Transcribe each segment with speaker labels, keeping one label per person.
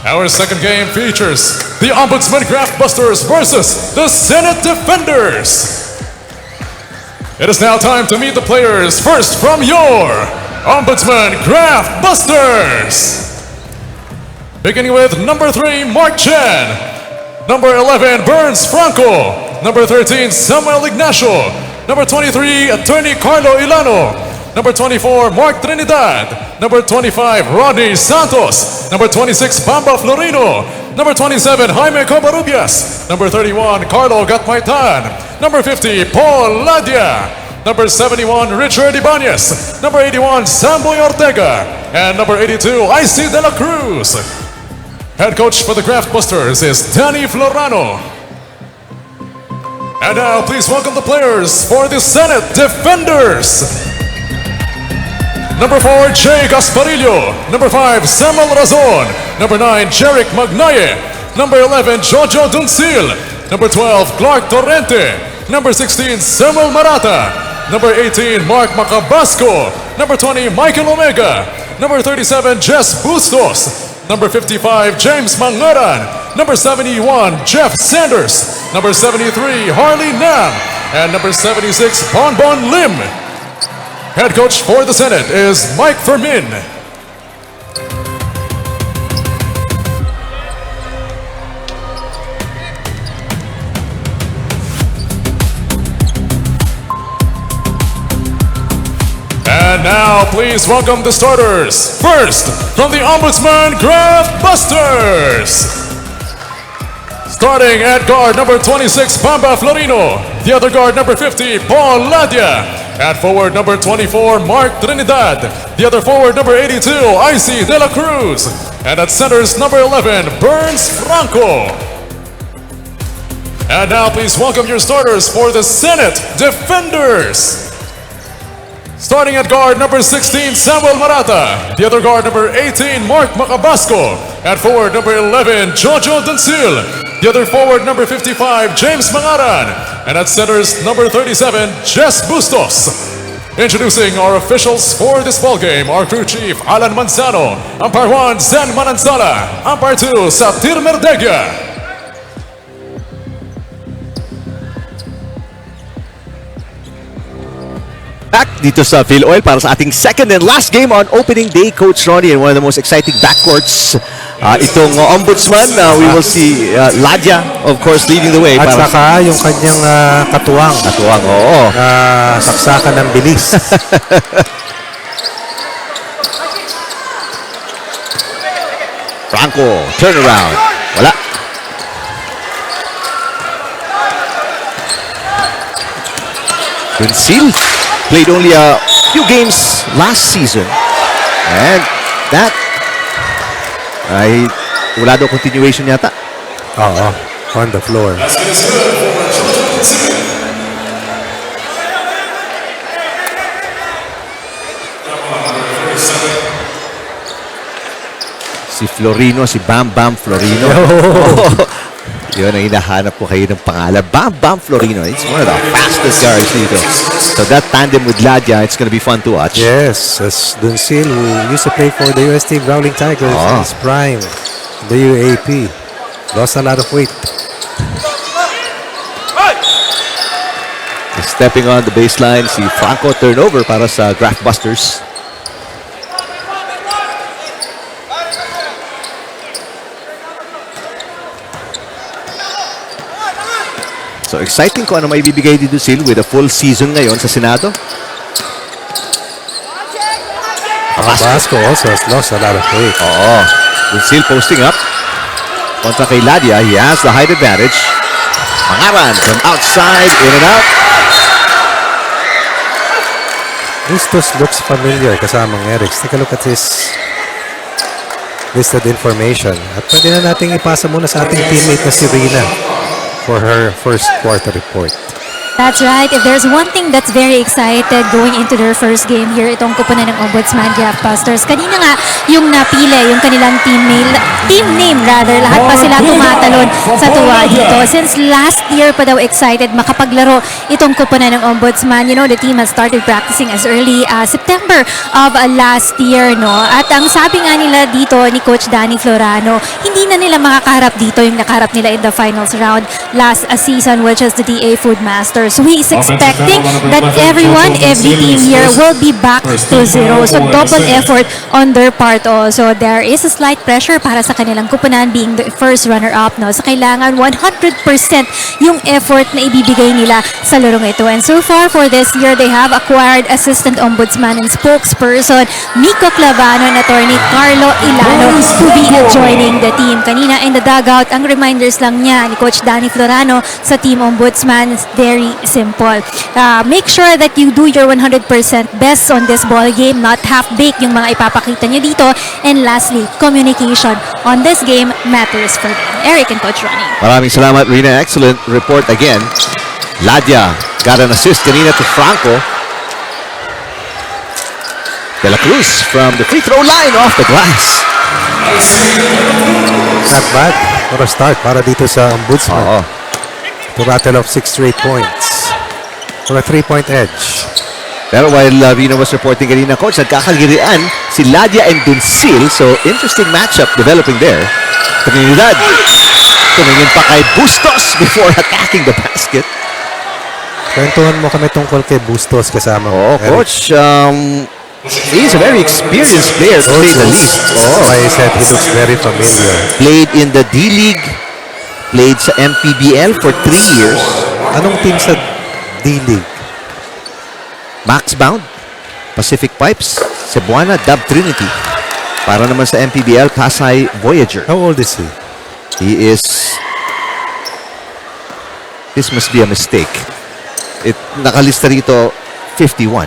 Speaker 1: Our second game features the Ombudsman Graftbusters versus the Senate Defenders. It is now time to meet the players. First from your Ombudsman Graftbusters. Beginning with number 3, Mark Chen. Number 11, Burns Franco. Number 13, Samuel Ignacio. Number 23, Attorney Carlo Ilano. Number 24, Mark Trinidad. Number 25, Rodney Santos. Number 26, Bamba Florino. Number 27, Jaime Covarrubias. Number 31, Carlo Gatmaitan. Number 50, Paul Ladia. Number 71, Richard Ibanez. Number 81, Samboy Ortega. And number 82, Icy De La Cruz. Head coach for the Graftbusters is Danny Florano. And now please welcome the players for the Senate Defenders. Number 4, Jay Gasparillo. Number 5, Samuel Razon. Number 9, Jeric Magnaye. Number 11, Jojo Duncil. Number 12, Clark Torrente. Number 16, Samuel Marata. Number 18, Mark Macabasco. Number 20, Michael Omega. Number 37, Jess Bustos. Number 55, James Mangaran. Number 71, Jeff Sanders. Number 73, Harley Nam. And number 76, Bonbon Lim. Head coach for the Senate is Mike Fermin. And now, please welcome the starters. First, from the Ombudsman Graftbusters. Starting at guard number 26, Bamba Florino. The other guard number 50, Paul Ladia. At forward number 24, Mark Trinidad. The other forward number 82, Icy De La Cruz. And at centers number 11, Burns Franco. And now please welcome your starters for the Senate Defenders. Starting at guard number 16, Samuel Marata. The other guard number 18, Mark Macabasco. At forward number 11, Jojo Duncil. The other forward number 55, James Mangaran. And at centers number 37, Jess Bustos. Introducing our officials for this ballgame, our crew chief, Alan Manzano. Umpire 1, Zen Mananzala. Umpire 2, Satir Merdegia.
Speaker 2: Back dito sa FilOil para sa ating second and last game on opening day, Coach Ronnie, and one of the most exciting backcourts. Itong Ombudsman, we will see Ladia, of course, leading the way.
Speaker 3: At saka yung kanyang katuwang.
Speaker 2: Katuwang, oo.
Speaker 3: Saksakan ng bilis.
Speaker 2: Franco, turnaround. Wala. Duncil played only a few games last season. And that ay wala daw continuation yata.
Speaker 3: Oo, on the floor.
Speaker 2: Si Florino, si Bam Bam Florino. Yun ang hinahanap ko kayo ng pangalan. Bam Bam Florino. It's one of the fastest guards dito. So that tandem with Ladia, it's going to be fun to watch.
Speaker 3: Yes, as Duncil, who used to play for the UST Growling Tigers in his prime, the UAP. Lost a lot of weight.
Speaker 2: Stepping on the baseline, si Franco, turnover para sa Graftbusters. So exciting kung ano may bibigay dito Sil with a full season ngayon sa Senado.
Speaker 3: Vasco also has lost a lot of weight.
Speaker 2: Oo. Sil posting up. Kontra kay Ladia, he has the height advantage. Mangaran from outside, in and out.
Speaker 3: Bustos looks familiar kasamang Erics. Take a look at this listed information. At pwede na nating ipasa muna sa ating teammate na si Rina for her first quarter report.
Speaker 4: That's right. If there's one thing that's very excited going into their first game here, itong kupunan ng Ombudsman Graftbusters. Kanina nga, yung napili, yung kanilang team name rather, lahat pa sila tumatalon sa tuwa dito. Since last year pa daw excited makapaglaro itong kupunan ng Ombudsman. You know, the team has started practicing as early as September of last year, no? At ang sabi nga nila dito ni Coach Danny Florano, hindi na nila makakaharap dito yung nakaharap nila in the finals round last season, which is the DA Foodmaster. So he is expecting that every team here will be back to zero. So double effort on their part also. There is a slight pressure para sa kanilang kupunan being the first runner-up, no? So kailangan 100% yung effort na ibibigay nila sa larong ito. And so far for this year, they have acquired Assistant Ombudsman and Spokesperson Nico Clavano and Attorney Carlo Ilano to be joining the team. Kanina in the dugout, ang reminders lang niya ni Coach Danny Florano sa Team Ombudsman is very simple. Make sure that you do your 100% best on this ball game, not half-baked yung mga ipapakita niyo dito. And lastly, communication on this game matters for them. Eric and Coach Ronnie.
Speaker 2: Maraming salamat, Rina. Excellent report again. Ladia got an assist kanina to Franco. De La Cruz from the free throw line off the glass.
Speaker 3: Not bad for a start para dito sa Ombudsman.
Speaker 2: Oo.
Speaker 3: To rattle off 6 straight points. For a 3-point edge.
Speaker 2: Pero while Rina was reporting kanina, Coach, nagkakagirian si Ladia and Duncil. So, interesting matchup developing there. Trinidad, tumingin pa kay Bustos before attacking the basket.
Speaker 3: Kwentuhan mo kami tungkol kay Bustos kasama mo.
Speaker 2: Oh,
Speaker 3: Eric.
Speaker 2: Coach, he's a very experienced player to say the least.
Speaker 3: Oh, I said he looks very familiar.
Speaker 2: Played in the D-League, played sa MPBL for 3 years.
Speaker 3: Anong team sa D-League?
Speaker 2: Maxbound, Pacific Pipes, Cebuana, Dub Trinity. Para naman sa MPBL, Pasay Voyager.
Speaker 3: How old is he?
Speaker 2: He is... This must be a mistake. Nakalista rito 51.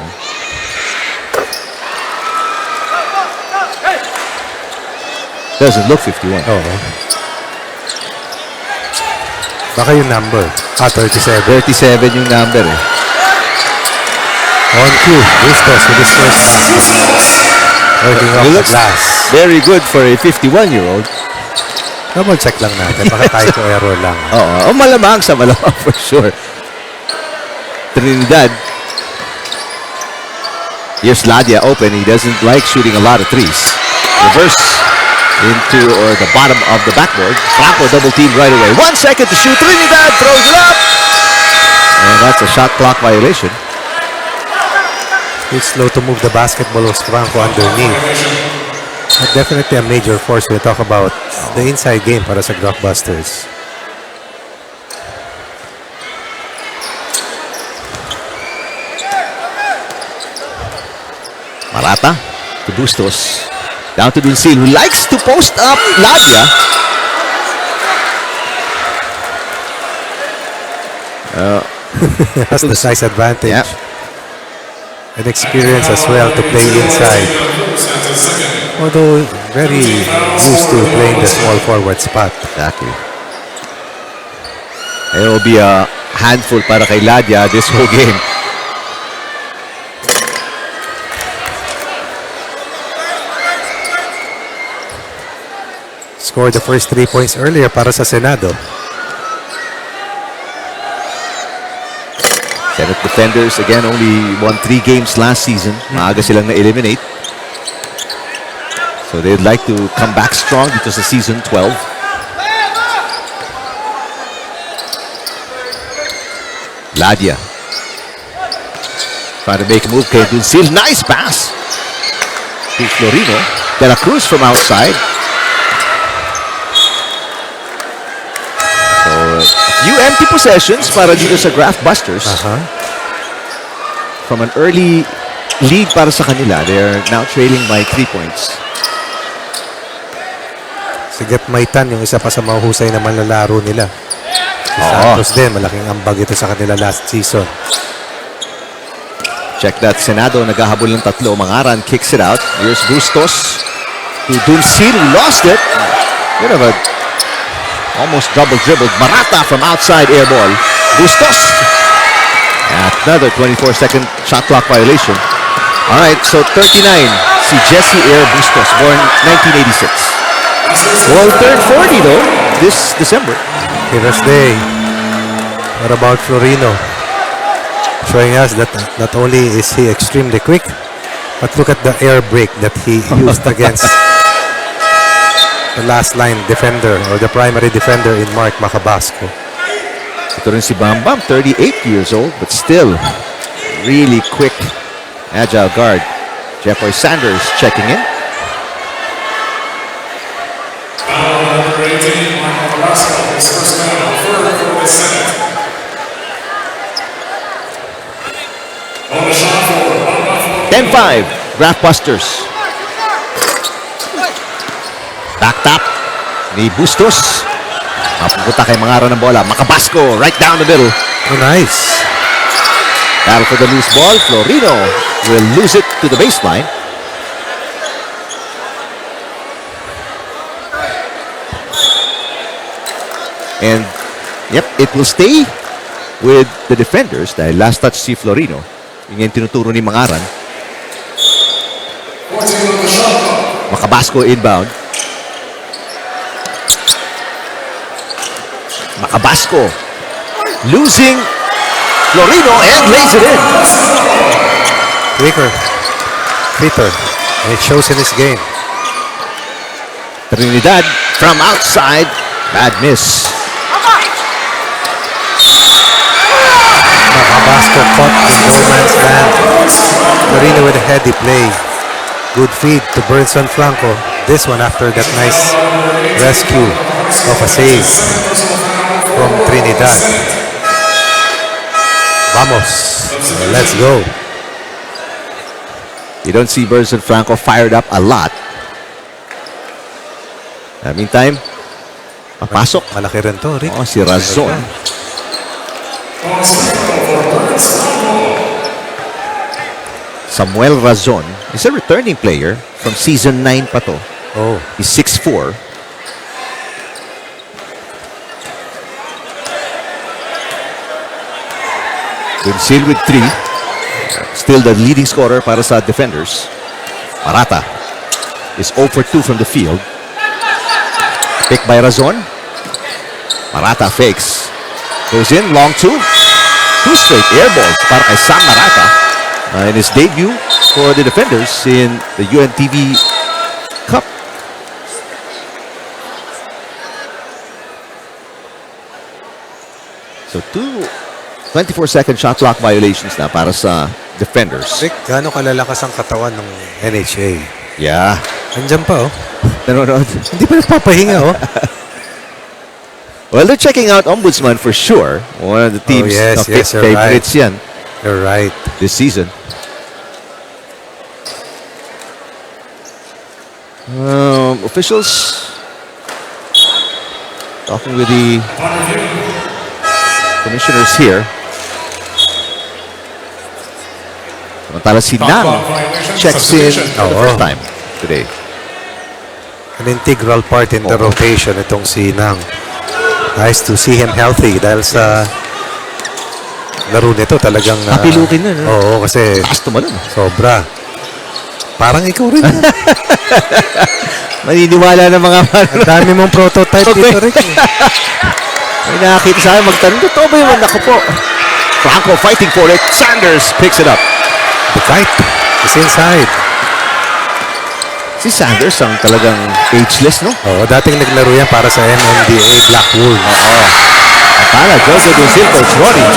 Speaker 2: Doesn't look 51.
Speaker 3: Oo. Baka yung number. 37.
Speaker 2: 37 yung number eh.
Speaker 3: On cue. Bustos with his first working off the
Speaker 2: Looks
Speaker 3: glass.
Speaker 2: very good for a 51-year-old.
Speaker 3: Double check lang natin. Baka kahit ko error lang.
Speaker 2: Oo. Malamang sa malamang for sure. Trinidad. Here's Ladia open. He doesn't like shooting a lot of threes. Reverse into or the bottom of the backboard. Franco double team right away. 1 second to shoot. Trinidad throws it up. And that's a shot clock violation.
Speaker 3: It's slow to move the basketball of Franco underneath. But definitely a major force we talk about the inside game para sa Graftbusters.
Speaker 2: Marata to Bustos. Down to Duncil, who likes to post up Ladia.
Speaker 3: Has the size advantage.
Speaker 2: Yeah.
Speaker 3: And experience as well to play inside. Although very used to playing the small forward spot.
Speaker 2: Exactly. It will be a handful para kay Ladia this whole game.
Speaker 3: Scored the first 3 points earlier para sa Senado.
Speaker 2: Senate defenders, again, only won 3 games last season. Maaga silang na-eliminate. So they'd like to come back strong dito sa season 12. Ladia. Trying to make a move kay Duncil. Nice pass to Florino. De La Cruz from outside. So a few empty possessions para dito sa Graftbusters. From an early lead para sa kanila, they're now trailing by 3 points.
Speaker 3: Si Gat Maitan, yung isa pa sa mahusay na manlalaro nila. Si Santos din, malaking ambag ito sa kanila last season.
Speaker 2: Check that, Senado naghahabol ng 3. Mangaran kicks it out. Here's Bustos to Duncil, who lost it. Bit of a almost double dribbled. Marata from outside, air ball. Bustos. Another 24-second shot clock violation. All right, so 39. Si Jesse Air Bustos, born 1986. Well, turned 40 though this December.
Speaker 3: Hero's Day. What about Florino? Showing us that not only is he extremely quick, but look at the air brake that he used against the last line defender or the primary defender in Mark Macabasco.
Speaker 2: Ito rin si Bam Bam, 38 years old, but still really quick, agile guard. Jeffrey Sanders checking in.
Speaker 1: Number 18, Michael Velasco, his first medal for the Senate. On the shot for
Speaker 2: 10-5, Graftbusters. Back tap ni Bustos. Mapupunta kay Mangara ng bola. Macabasco right down the middle.
Speaker 3: Oh, nice.
Speaker 2: Battle for the loose ball. Florino will lose it to the baseline. And, yep, it will stay with the defenders dahil last touch si Florino. Yung tinuturo ni Mangaran. Macabasco inbound. Macabasco losing Florino and lays it in.
Speaker 3: Quicker. Fitter. And it shows in his game.
Speaker 2: Trinidad from outside. Bad miss.
Speaker 3: Macabasco caught in no man's land. Florino with a heady play. Good feed to Burnson Franco. This one after that nice rescue of a save from Trinidad. Vamos. Let's go.
Speaker 2: You don't see Burnson Franco fired up a lot. Meantime, papasok.
Speaker 3: Malaki rin to, Rick.
Speaker 2: Oh, si Razon. Samuel Razon is a returning player from season 9 pa to.
Speaker 3: Oh.
Speaker 2: He's 6'4". Dunsil with 3. Still the leading scorer para sa defenders. Marata is 0 for 2 from the field. Pick by Razon. Marata fakes. Goes in, long 2. 2 straight air balls para kay Sam Marata. In his debut for the defenders in the UNTV Cup. So 24-second shot clock violations na para sa defenders.
Speaker 3: Rick, gaano kalalakas ang katawan ng NHA?
Speaker 2: Yeah.
Speaker 3: Andyan pa, oh.
Speaker 2: Nanonood.
Speaker 3: Hindi pa nagpapahinga, oh.
Speaker 2: Well, they're checking out Ombudsman for sure. One of the team's
Speaker 3: yes, you're
Speaker 2: favorites yan
Speaker 3: You're right.
Speaker 2: this season. Officials talking with the commissioners here. Samantala si Nang checks in for the first time today.
Speaker 3: An integral part in the rotation itong si Nang. Nice to see him healthy dahil sa laro nito talagang
Speaker 2: Kapilukin na, no?
Speaker 3: Oo, kasi
Speaker 2: Taas tumalon.
Speaker 3: sobra. Parang ikaw rin.
Speaker 2: Maniniwala ng mga
Speaker 3: Ang dami mong prototype dito, Rick.
Speaker 2: May nakakita sa akin magtanong, totoo ba yun? Naku po. Franco fighting for it. Sanders picks it up.
Speaker 3: The kite is inside.
Speaker 2: Si Sanders ang talagang ageless, no?
Speaker 3: Oo, dating naglaro yan para sa MMDA Black Wolves.
Speaker 2: Oo. Akala, Jojo Duzil, Coach Ronnie.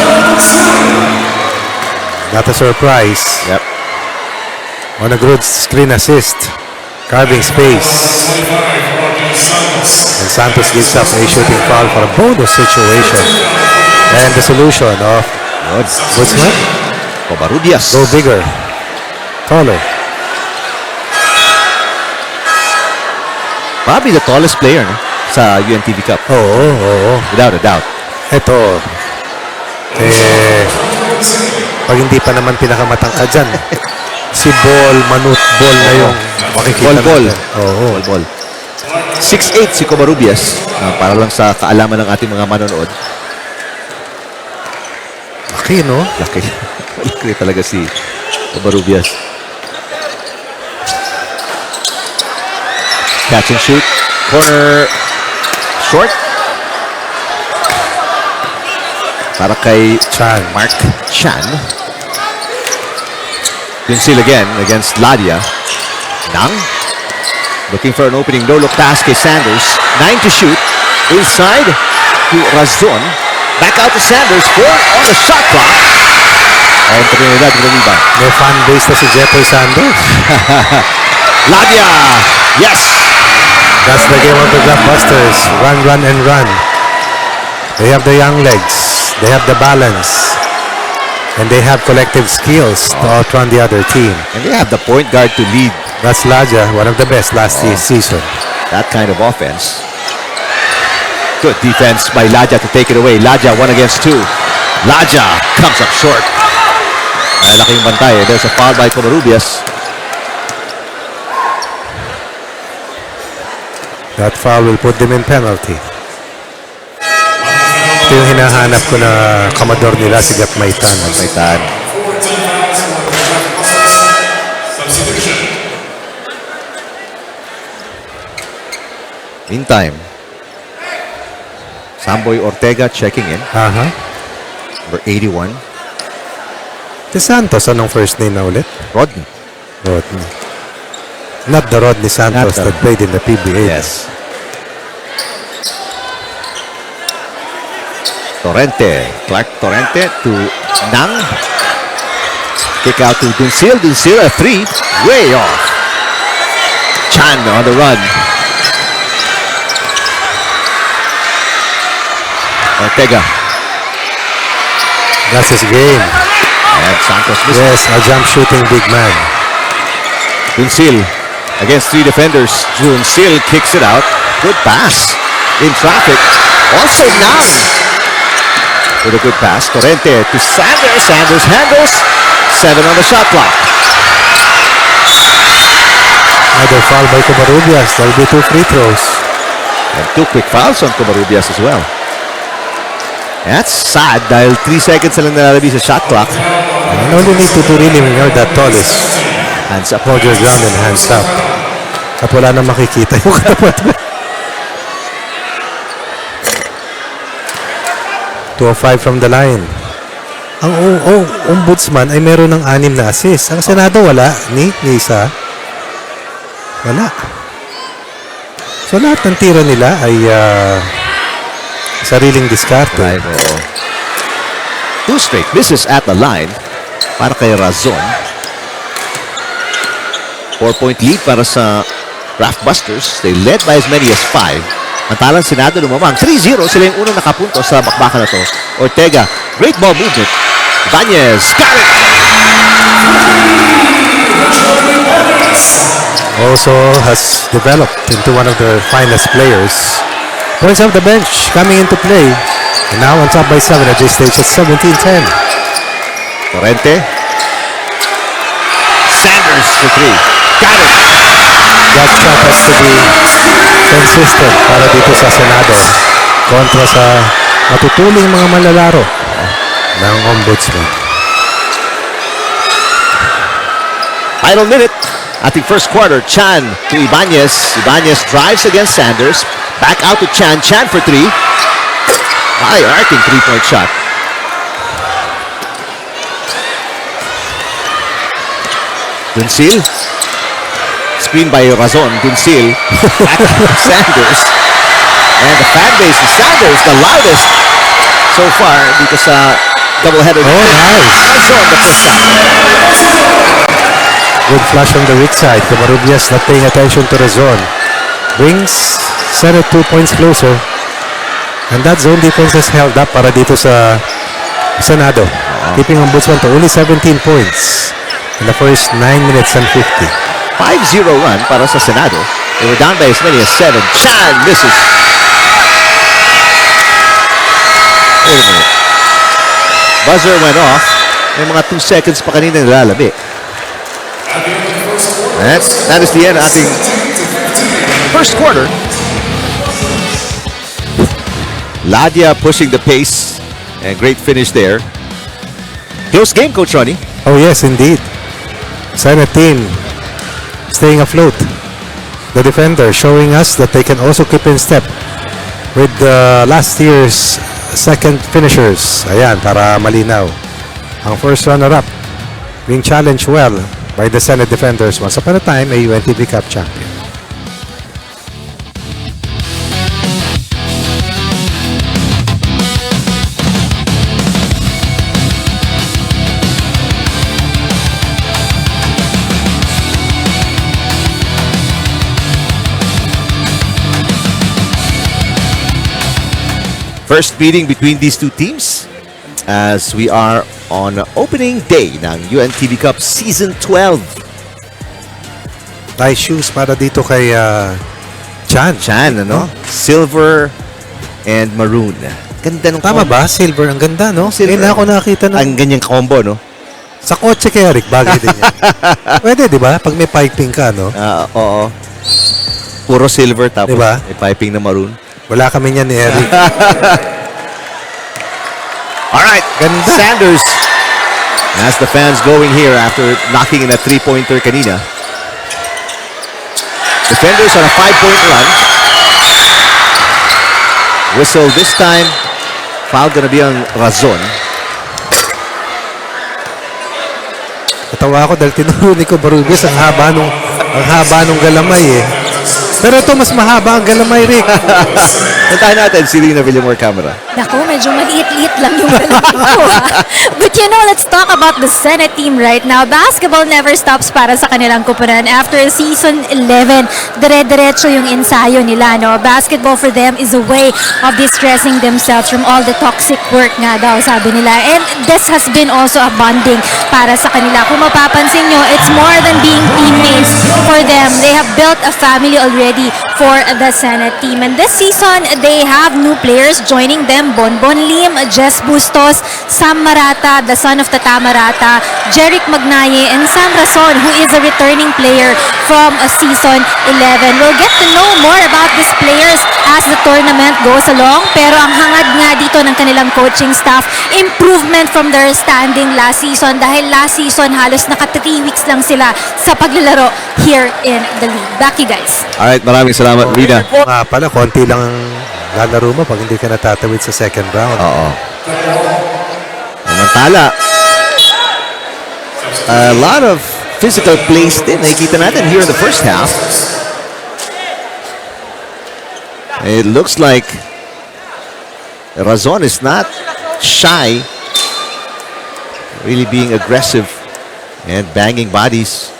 Speaker 3: Not a surprise.
Speaker 2: Yep.
Speaker 3: On a good screen assist. Carving space. And Santos gives up a shooting foul for a bonus situation. And the solution of Ombudsman?
Speaker 2: Covarrubias.
Speaker 3: Go bigger. Taller.
Speaker 2: Probably the tallest player, no? Sa UNTV Cup.
Speaker 3: Oo.
Speaker 2: Without a doubt.
Speaker 3: Ito. Pag hindi pa naman pinakamatangkad dyan, si Manut Ball na yung makikita
Speaker 2: Ball.
Speaker 3: natin. Oo.
Speaker 2: Ball. 6'8" si Covarrubias. Para lang sa kaalaman ng ating mga manonood.
Speaker 3: Laki, no?
Speaker 2: Laki. Laki talaga si Covarrubias. Catch and shoot. corner. Short. Para kay Mark Chan. Dunsil again against Ladia. Nang. Looking for an opening. No look pass kay Sanders. 9 to shoot. Inside to Razon. Back out to Sanders. 4 on the shot clock. And Trinidad with the rebound.
Speaker 3: May fan base na si Jeffrey Sanders.
Speaker 2: Ladia. Yes.
Speaker 3: That's the game of the Graftbusters. Run, run, and run. They have the young legs. They have the balance. And they have collective skills to outrun the other team.
Speaker 2: And they have the point guard to lead.
Speaker 3: That's Laja, one of the best last season.
Speaker 2: That kind of offense. Good defense by Laja to take it away. Laja 1 against 2. Laja comes up short. Malaking bantay. There's a foul by Covarrubias.
Speaker 3: That foul will put them in penalty. Ito yung hinahanap ko na kamador nila, si Gatmaitan.
Speaker 2: Gatmaitan. Meantime, Samboy Ortega checking in. Number 81.
Speaker 3: De Santos, anong first name na ulit?
Speaker 2: Rodney.
Speaker 3: Rodney. Not the Rodney Santos that played in the PBA.
Speaker 2: Yes. Torrente. Clark Torrente to Nang. Kick out to Dunsil. Dunsil a 3. Way off. Chan on the run. Ortega.
Speaker 3: That's his game.
Speaker 2: And Santos missed.
Speaker 3: Yes, a jump shooting big man.
Speaker 2: Dunsil against 3 defenders. Dunsil kicks it out. Good pass. In traffic. Also Nang. With a good pass. Torrente to Sanders. Sanders handles. 7 on the shot clock.
Speaker 3: Another foul by Covarrubias. That'll be 2 free throws.
Speaker 2: And 2 quick fouls on Covarrubias as well. That's sad dahil 3 seconds na lang nalalabi sa shot clock.
Speaker 3: And all you need to do really when you're that tall is
Speaker 2: Hands up.
Speaker 3: hold your ground and hands up. At wala na makikita yung katapat. 205 from the line. Ang Ombudsman ay meron ng 6 na assist. Ang Senado wala. Ni isa. Wala. So lahat ng tira nila ay sariling diskarte.
Speaker 2: Right, 2 straight misses at the line para kay Razon. 4-point lead para sa Graftbusters. They led by as many as 5. Mantalang Senado lumamang. 3-0. Sila yung unang nakapunto sa bakbakan na to. Ortega. Great ball movement. Ibanez. Got it!
Speaker 3: Also has developed into one of their finest players. Points off the bench coming into play. And now on top by 7 at this stage at 17-10.
Speaker 2: Torrente. Sanders for 3. Got it!
Speaker 3: That shot has to be consistent para dito sa Senado kontra sa matutuling mga manlalaro ng Ombudsman.
Speaker 2: Final minute. Ating first quarter. Chan to Ibanez. Ibanez drives against Sanders. Back out to Chan. Chan for 3. Ay, arcing 3-point shot. Dunsil. Screen by Razon. Dunsil. Back to Sanders. And the fan base of Sanders, the loudest so far dito sa doubleheader.
Speaker 3: Oh, nice.
Speaker 2: Razon, the first shot.
Speaker 3: Good flush from the weak side. Covarrubias not paying attention to Razon. Brings Senate 2 points closer. And that zone defense has held up para dito sa Senado. Keeping Ombudsman to only 17 points in the first 9 minutes and 50.
Speaker 2: 5-0 run para sa Senado. They were down by as many as 7. Chan misses. Wait a minute. Buzzer went off. May mga 2 seconds pa kanina nilalabi. That is the end of ating first quarter. Ladia pushing the pace. And great finish there. Close game, Coach Ronnie.
Speaker 3: Oh yes, indeed. Senate team staying afloat. the defender, showing us that they can also keep in step with last year's second finishers. Ayan, para malinaw. Ang first runner-up being challenged well by the Senate defenders, once upon a time a UNTV Cup champion.
Speaker 2: First meeting between these two teams as we are on opening day ng UNTV Cup Season 12.
Speaker 3: Nice shoes para dito kay Chan.
Speaker 2: Chan, ano? Silver and maroon. Ganda ng
Speaker 3: Tama
Speaker 2: combo.
Speaker 3: ba? Silver. Ang ganda, no?
Speaker 2: Silver.
Speaker 3: Ngayon na ako nakakita ng...
Speaker 2: Ang ganyang combo, no?
Speaker 3: Sa kotse kay Eric, bagay din yan. Pwede, di ba? Pag may piping ka, no?
Speaker 2: Oo. Puro silver tapos
Speaker 3: Diba?
Speaker 2: may piping na maroon.
Speaker 3: Wala kami niyan ni Eric.
Speaker 2: Alright,
Speaker 3: Ganda.
Speaker 2: Sanders has the fans going here after knocking in a three-pointer kanina. Defenders on a 5-point run. Whistle this time. Foul gonna be on Razon.
Speaker 3: Natawa ako dahil tinuro ni Covarrubias ang haba nung galamay eh. Pero ito mas mahaba ang galamay, Rick.
Speaker 2: Puntahan natin si Rina Villamor camera.
Speaker 4: Naku, medyo maliit-liit lang yung galamay ko, ha? But you know, let's talk about the Senate team right now. Basketball never stops para sa kanilang kupunan. After season 11, dire-diretso yung ensayo nila, no? Basketball for them is a way of distressing themselves from all the toxic work nga daw, sabi nila. And this has been also a bonding para sa kanila. Kung mapapansin nyo, it's more than being teammates for them. They have built a family already for the Senate team. And this season, they have new players joining them. Bonbon Lim, Jess Bustos, Sam Marata, the son of Tata Marata, Jeric Magnaye, and Sam Rason, who is a returning player from season 11. We'll get to know more about these players as the tournament goes along. Pero ang hangad nga dito ng kanilang coaching staff, improvement from their standing last season. Dahil last season, halos naka 3 weeks lang sila sa paglalaro here in the league. Back you guys.
Speaker 2: Alright, maraming salamat, Rina.
Speaker 3: Nga pala, konti lang ang lalaro mo pag hindi ka natatawid sa second round.
Speaker 2: Oo. Samantala, a lot of physical plays din nakikita natin here in the first half. It looks like Razon is not shy, really being aggressive and banging bodies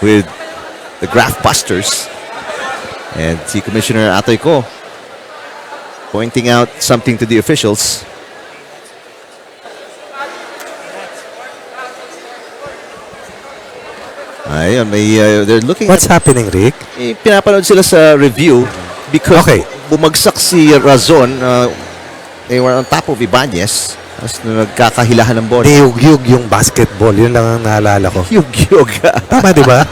Speaker 2: with the Graftbusters. And si Commissioner Atoy Ko pointing out something to the officials. Ayun, they're looking
Speaker 3: What's happening, Rick?
Speaker 2: pinapanood sila sa review because
Speaker 3: Okay.
Speaker 2: bumagsak si Razon. They were on top of Ibanez. Tapos nagkakahilahan ng bola.
Speaker 3: Niyug-yug yung basketball. Yun lang ang naalala ko.
Speaker 2: Yug-yug.
Speaker 3: Tama, di ba?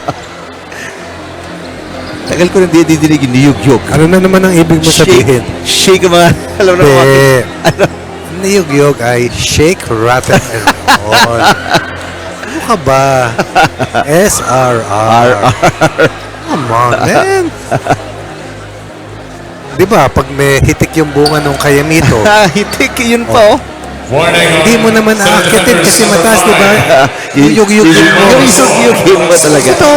Speaker 2: Tagal ko rin didinig yung niyug-yug.
Speaker 3: Ano na naman ang ibig mo sabihin?
Speaker 2: Shake mga, alam na mga. Ano?
Speaker 3: Niyug-yug ay shake, rattle, and roll. Ano ka ba? SRR. Come on, man. Di ba, pag may hitik yung bunga ng kayamito,
Speaker 2: Hitik, yun pa oh.
Speaker 3: hindi mo naman aakitin kasi mataas, di ba? Yug-yug.
Speaker 2: Yung yug-yug mo talaga.
Speaker 3: Ito.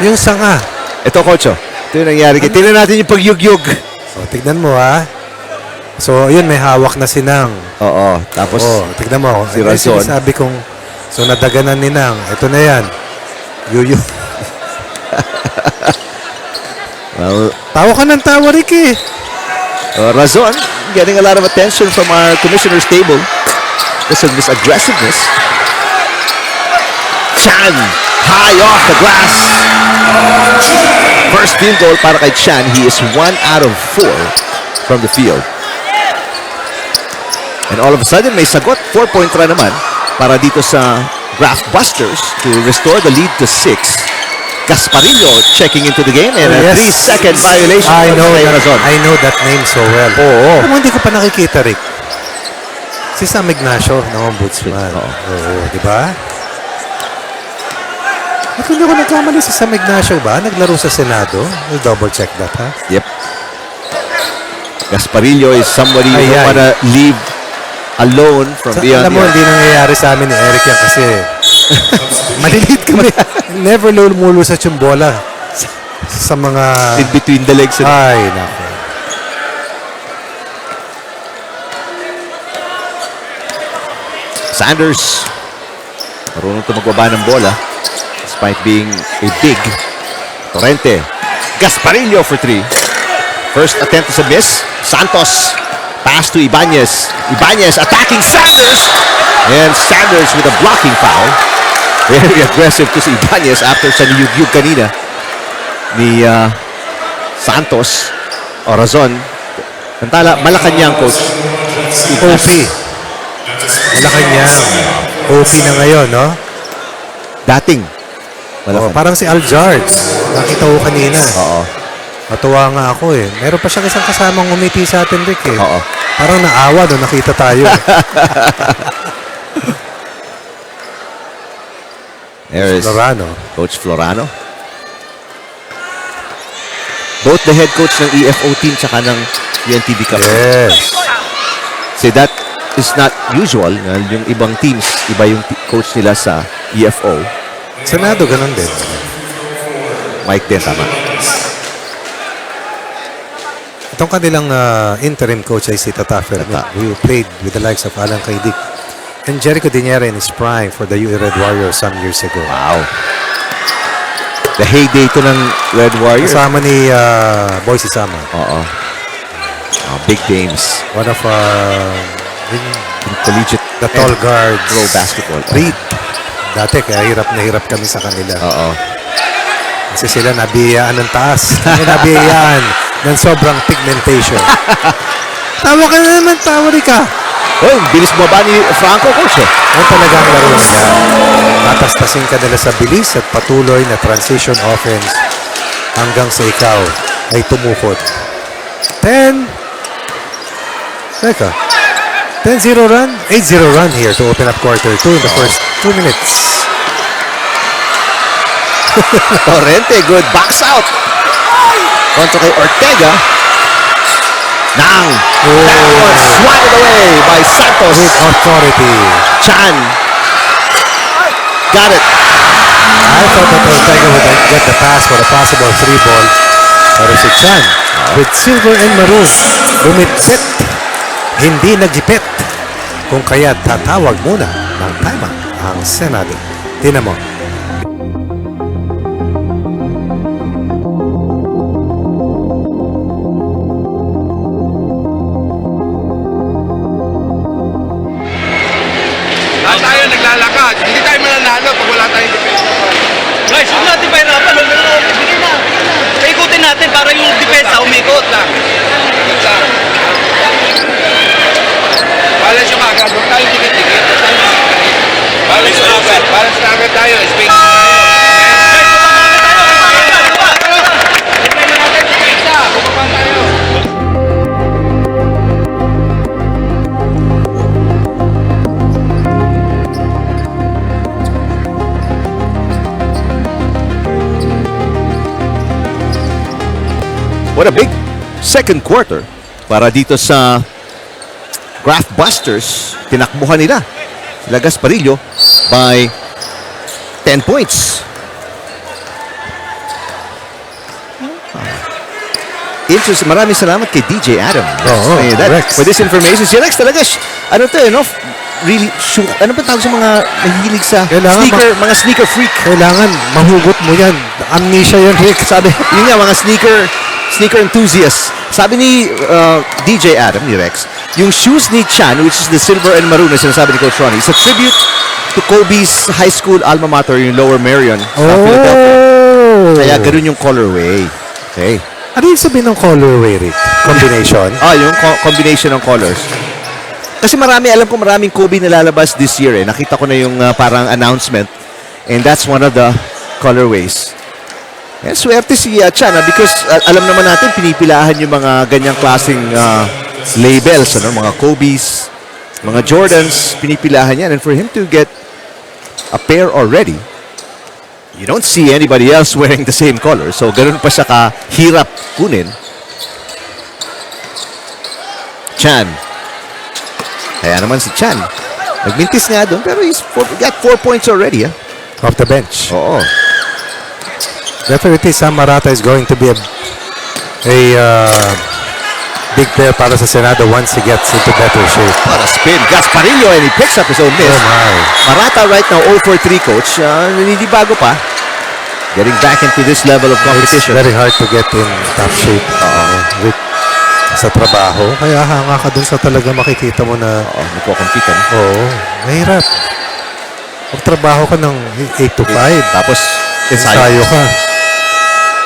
Speaker 3: Yung sanga.
Speaker 2: Ito, Coach. Ito yung nangyari. Tingnan natin yung pag-yug-yug.
Speaker 3: So, tignan mo, ha? So, yun, may hawak na sinang.
Speaker 2: Oo. Tapos,
Speaker 3: Tignan mo.
Speaker 2: si Razon.
Speaker 3: Sabi kong, so nadaganan ni Nang. Ito na yan. Yuyu.
Speaker 2: well,
Speaker 3: Tawa ka ng tawa, Rick, eh.
Speaker 2: Razon getting a lot of attention from our commissioner's table because of this aggressiveness. Chan, high off the glass. First field goal para kay Chan. He is 1 out of 4 from the field. And all of a sudden, may sagot. 4-point run naman para dito sa Graftbusters to restore the lead to 6. Gasparillo checking into the game and a 3-second violation.
Speaker 3: I know that name so well.
Speaker 2: Oo.
Speaker 3: Alam mo, hindi ko pa nakikita, Rick. Si Sam Ignacio ng Ombudsman. Oo, di ba? Kung hindi ako nagkamali si Sam Ignacio ba? Naglaro sa Senado? We'll double check that, ha?
Speaker 2: Yep. Gasparillo is somebody you
Speaker 3: Ay,
Speaker 2: don't
Speaker 3: ay.
Speaker 2: wanna leave alone from beyond
Speaker 3: Alam mo, hindi nangyayari sa amin ni Eric yan kasi maliliit kami. Never lumulusat yung bola sa mga...
Speaker 2: in between the legs.
Speaker 3: Ay, nako.
Speaker 2: Sanders. Marunong ito magbaba ng bola despite being a big Torrente. Gasparillo for 3. First attempt is a miss. Santos. Pass to Ibanez. Ibanez attacking Sanders. And Sanders with a blocking foul. Very aggressive to si Ibanez after sa niyug-yug kanina ni Santos. Orazon. Tantala, Malacanang coach.
Speaker 3: OP. Malacanang. OP na ngayon, no?
Speaker 2: Dating.
Speaker 3: Oh, parang si Aljard. Nakita ko kanina.
Speaker 2: Oo.
Speaker 3: Matuwa nga ako eh. Meron pa siyang isang kasamang umiti sa atin, Rick eh.
Speaker 2: Oo.
Speaker 3: Parang naawa no, nakita tayo.
Speaker 2: There is
Speaker 3: Florano.
Speaker 2: Coach Florano. Both the head coach ng EFO team tsaka ng UNTV Cup.
Speaker 3: Yes.
Speaker 2: See, that is not usual. Yung ibang teams, iba yung coach nila sa EFO.
Speaker 3: Senado, ganun din.
Speaker 2: Mike din, tama.
Speaker 3: Itong kanilang interim coach ay si Tata Fermin, who played with the likes of Alan Kaidik and Jericho Diniera in his prime for the Red Warriors some years ago.
Speaker 2: Wow. The heyday to ng Red Warriors.
Speaker 3: Kasama ni Boyce Isama.
Speaker 2: Oo. Big games.
Speaker 3: One of
Speaker 2: Collegiate.
Speaker 3: the tall guards.
Speaker 2: Pro basketball.
Speaker 3: Reed. Dati kaya hirap na hirap kami sa kanila.
Speaker 2: Oo.
Speaker 3: Kasi sila nabiyaan ng taas. Kami nabiyaan ng sobrang pigmentation. Tawa ka na naman, tawa rin ka.
Speaker 2: Oh, bilis mo ba ni Franco, coach?
Speaker 3: Yan talaga ang laro nila. Matastasin ka nila sa bilis at patuloy na transition offense hanggang sa ikaw ay tumukod. 10. Teka. 10-0 run. 8-0 run here to open up quarter 2 in the first 2 minutes.
Speaker 2: Torrente, good box out. Kontra kay Ortega. Now, that was swatted away by Santos.
Speaker 3: With authority.
Speaker 2: Chan. Got it.
Speaker 3: I thought that Ortega would get the pass for a possible 3-ball. Pero si Chan, with silver and maroon, lumipit, hindi nagipit. Kung kaya tatawag muna ng timeout ang Senado. Tingnan mo.
Speaker 5: Lahat tayo naglalakad. Hindi tayo mananalo pag wala tayong depensa.
Speaker 6: Guys, huwag natin pahirapan. Sige na. Paikutin natin para yung depensa umikot lang.
Speaker 5: Good lang. Balance yung agad. Huwag tayong dikit-dikit. Balance yung agad. Balance na agad tayo. Space tayo. Bumaba tayo.
Speaker 2: What a big second quarter para dito sa Graftbusters. Tinakbuhan nila sila Gasparillo by 10 points. Interesting. Maraming salamat kay DJ Adam.
Speaker 3: Rex.
Speaker 2: For this information. Si Rex talaga, ano to no? Really, ano ba tawag sa mga nahihilig sa
Speaker 3: Kailangan
Speaker 2: mga sneaker freak?
Speaker 3: Kailangan mahugot mo yan. Amnesia yan, Rick.
Speaker 2: Sabi, yun nga, mga sneaker enthusiasts. Sabi ni DJ Adam, ni Rex, yung shoes ni Chan, which is the silver and maroon na sinasabi ni Coach Ronnie, it's a tribute to Kobe's high school alma mater, yung Lower Merion sa Philadelphia. Kaya ganun yung colorway. Okay.
Speaker 3: Ano yung sabihin ng colorway, Rick? Combination?
Speaker 2: Yung combination ng colors. Kasi alam ko maraming Kobe nalalabas this year eh. Nakita ko na yung parang announcement. And that's one of the colorways. And swerte si Chan because alam naman natin pinipilahan yung mga ganyang klaseng labels, ano? Mga Kobe's, mga Jordans, pinipilahan yan. And for him to get a pair already, You don't see anybody else wearing the same color. So, ganun pa siya kahirap kunin. Chan. Kaya naman si Chan. Nagmintis nga doon, pero got 4 points already.
Speaker 3: Off the bench.
Speaker 2: Oo.
Speaker 3: Definitely, Sam Marata is going to be a big player para sa Senado once he gets into better shape.
Speaker 2: What a spin. Gasparillo, and he picks up his own miss.
Speaker 3: Oh my.
Speaker 2: Marata right now 0 for 3, coach. Hindi bago pa. Getting back into this level of
Speaker 3: It's
Speaker 2: competition.
Speaker 3: very hard to get in top shape sa trabaho. Kaya hanga ka dun sa talaga makikita mo na
Speaker 2: Nagko-compete.
Speaker 3: oo, mahirap. Magtrabaho ka ng 8 to 5.
Speaker 2: Tapos,
Speaker 3: Ensayo ka.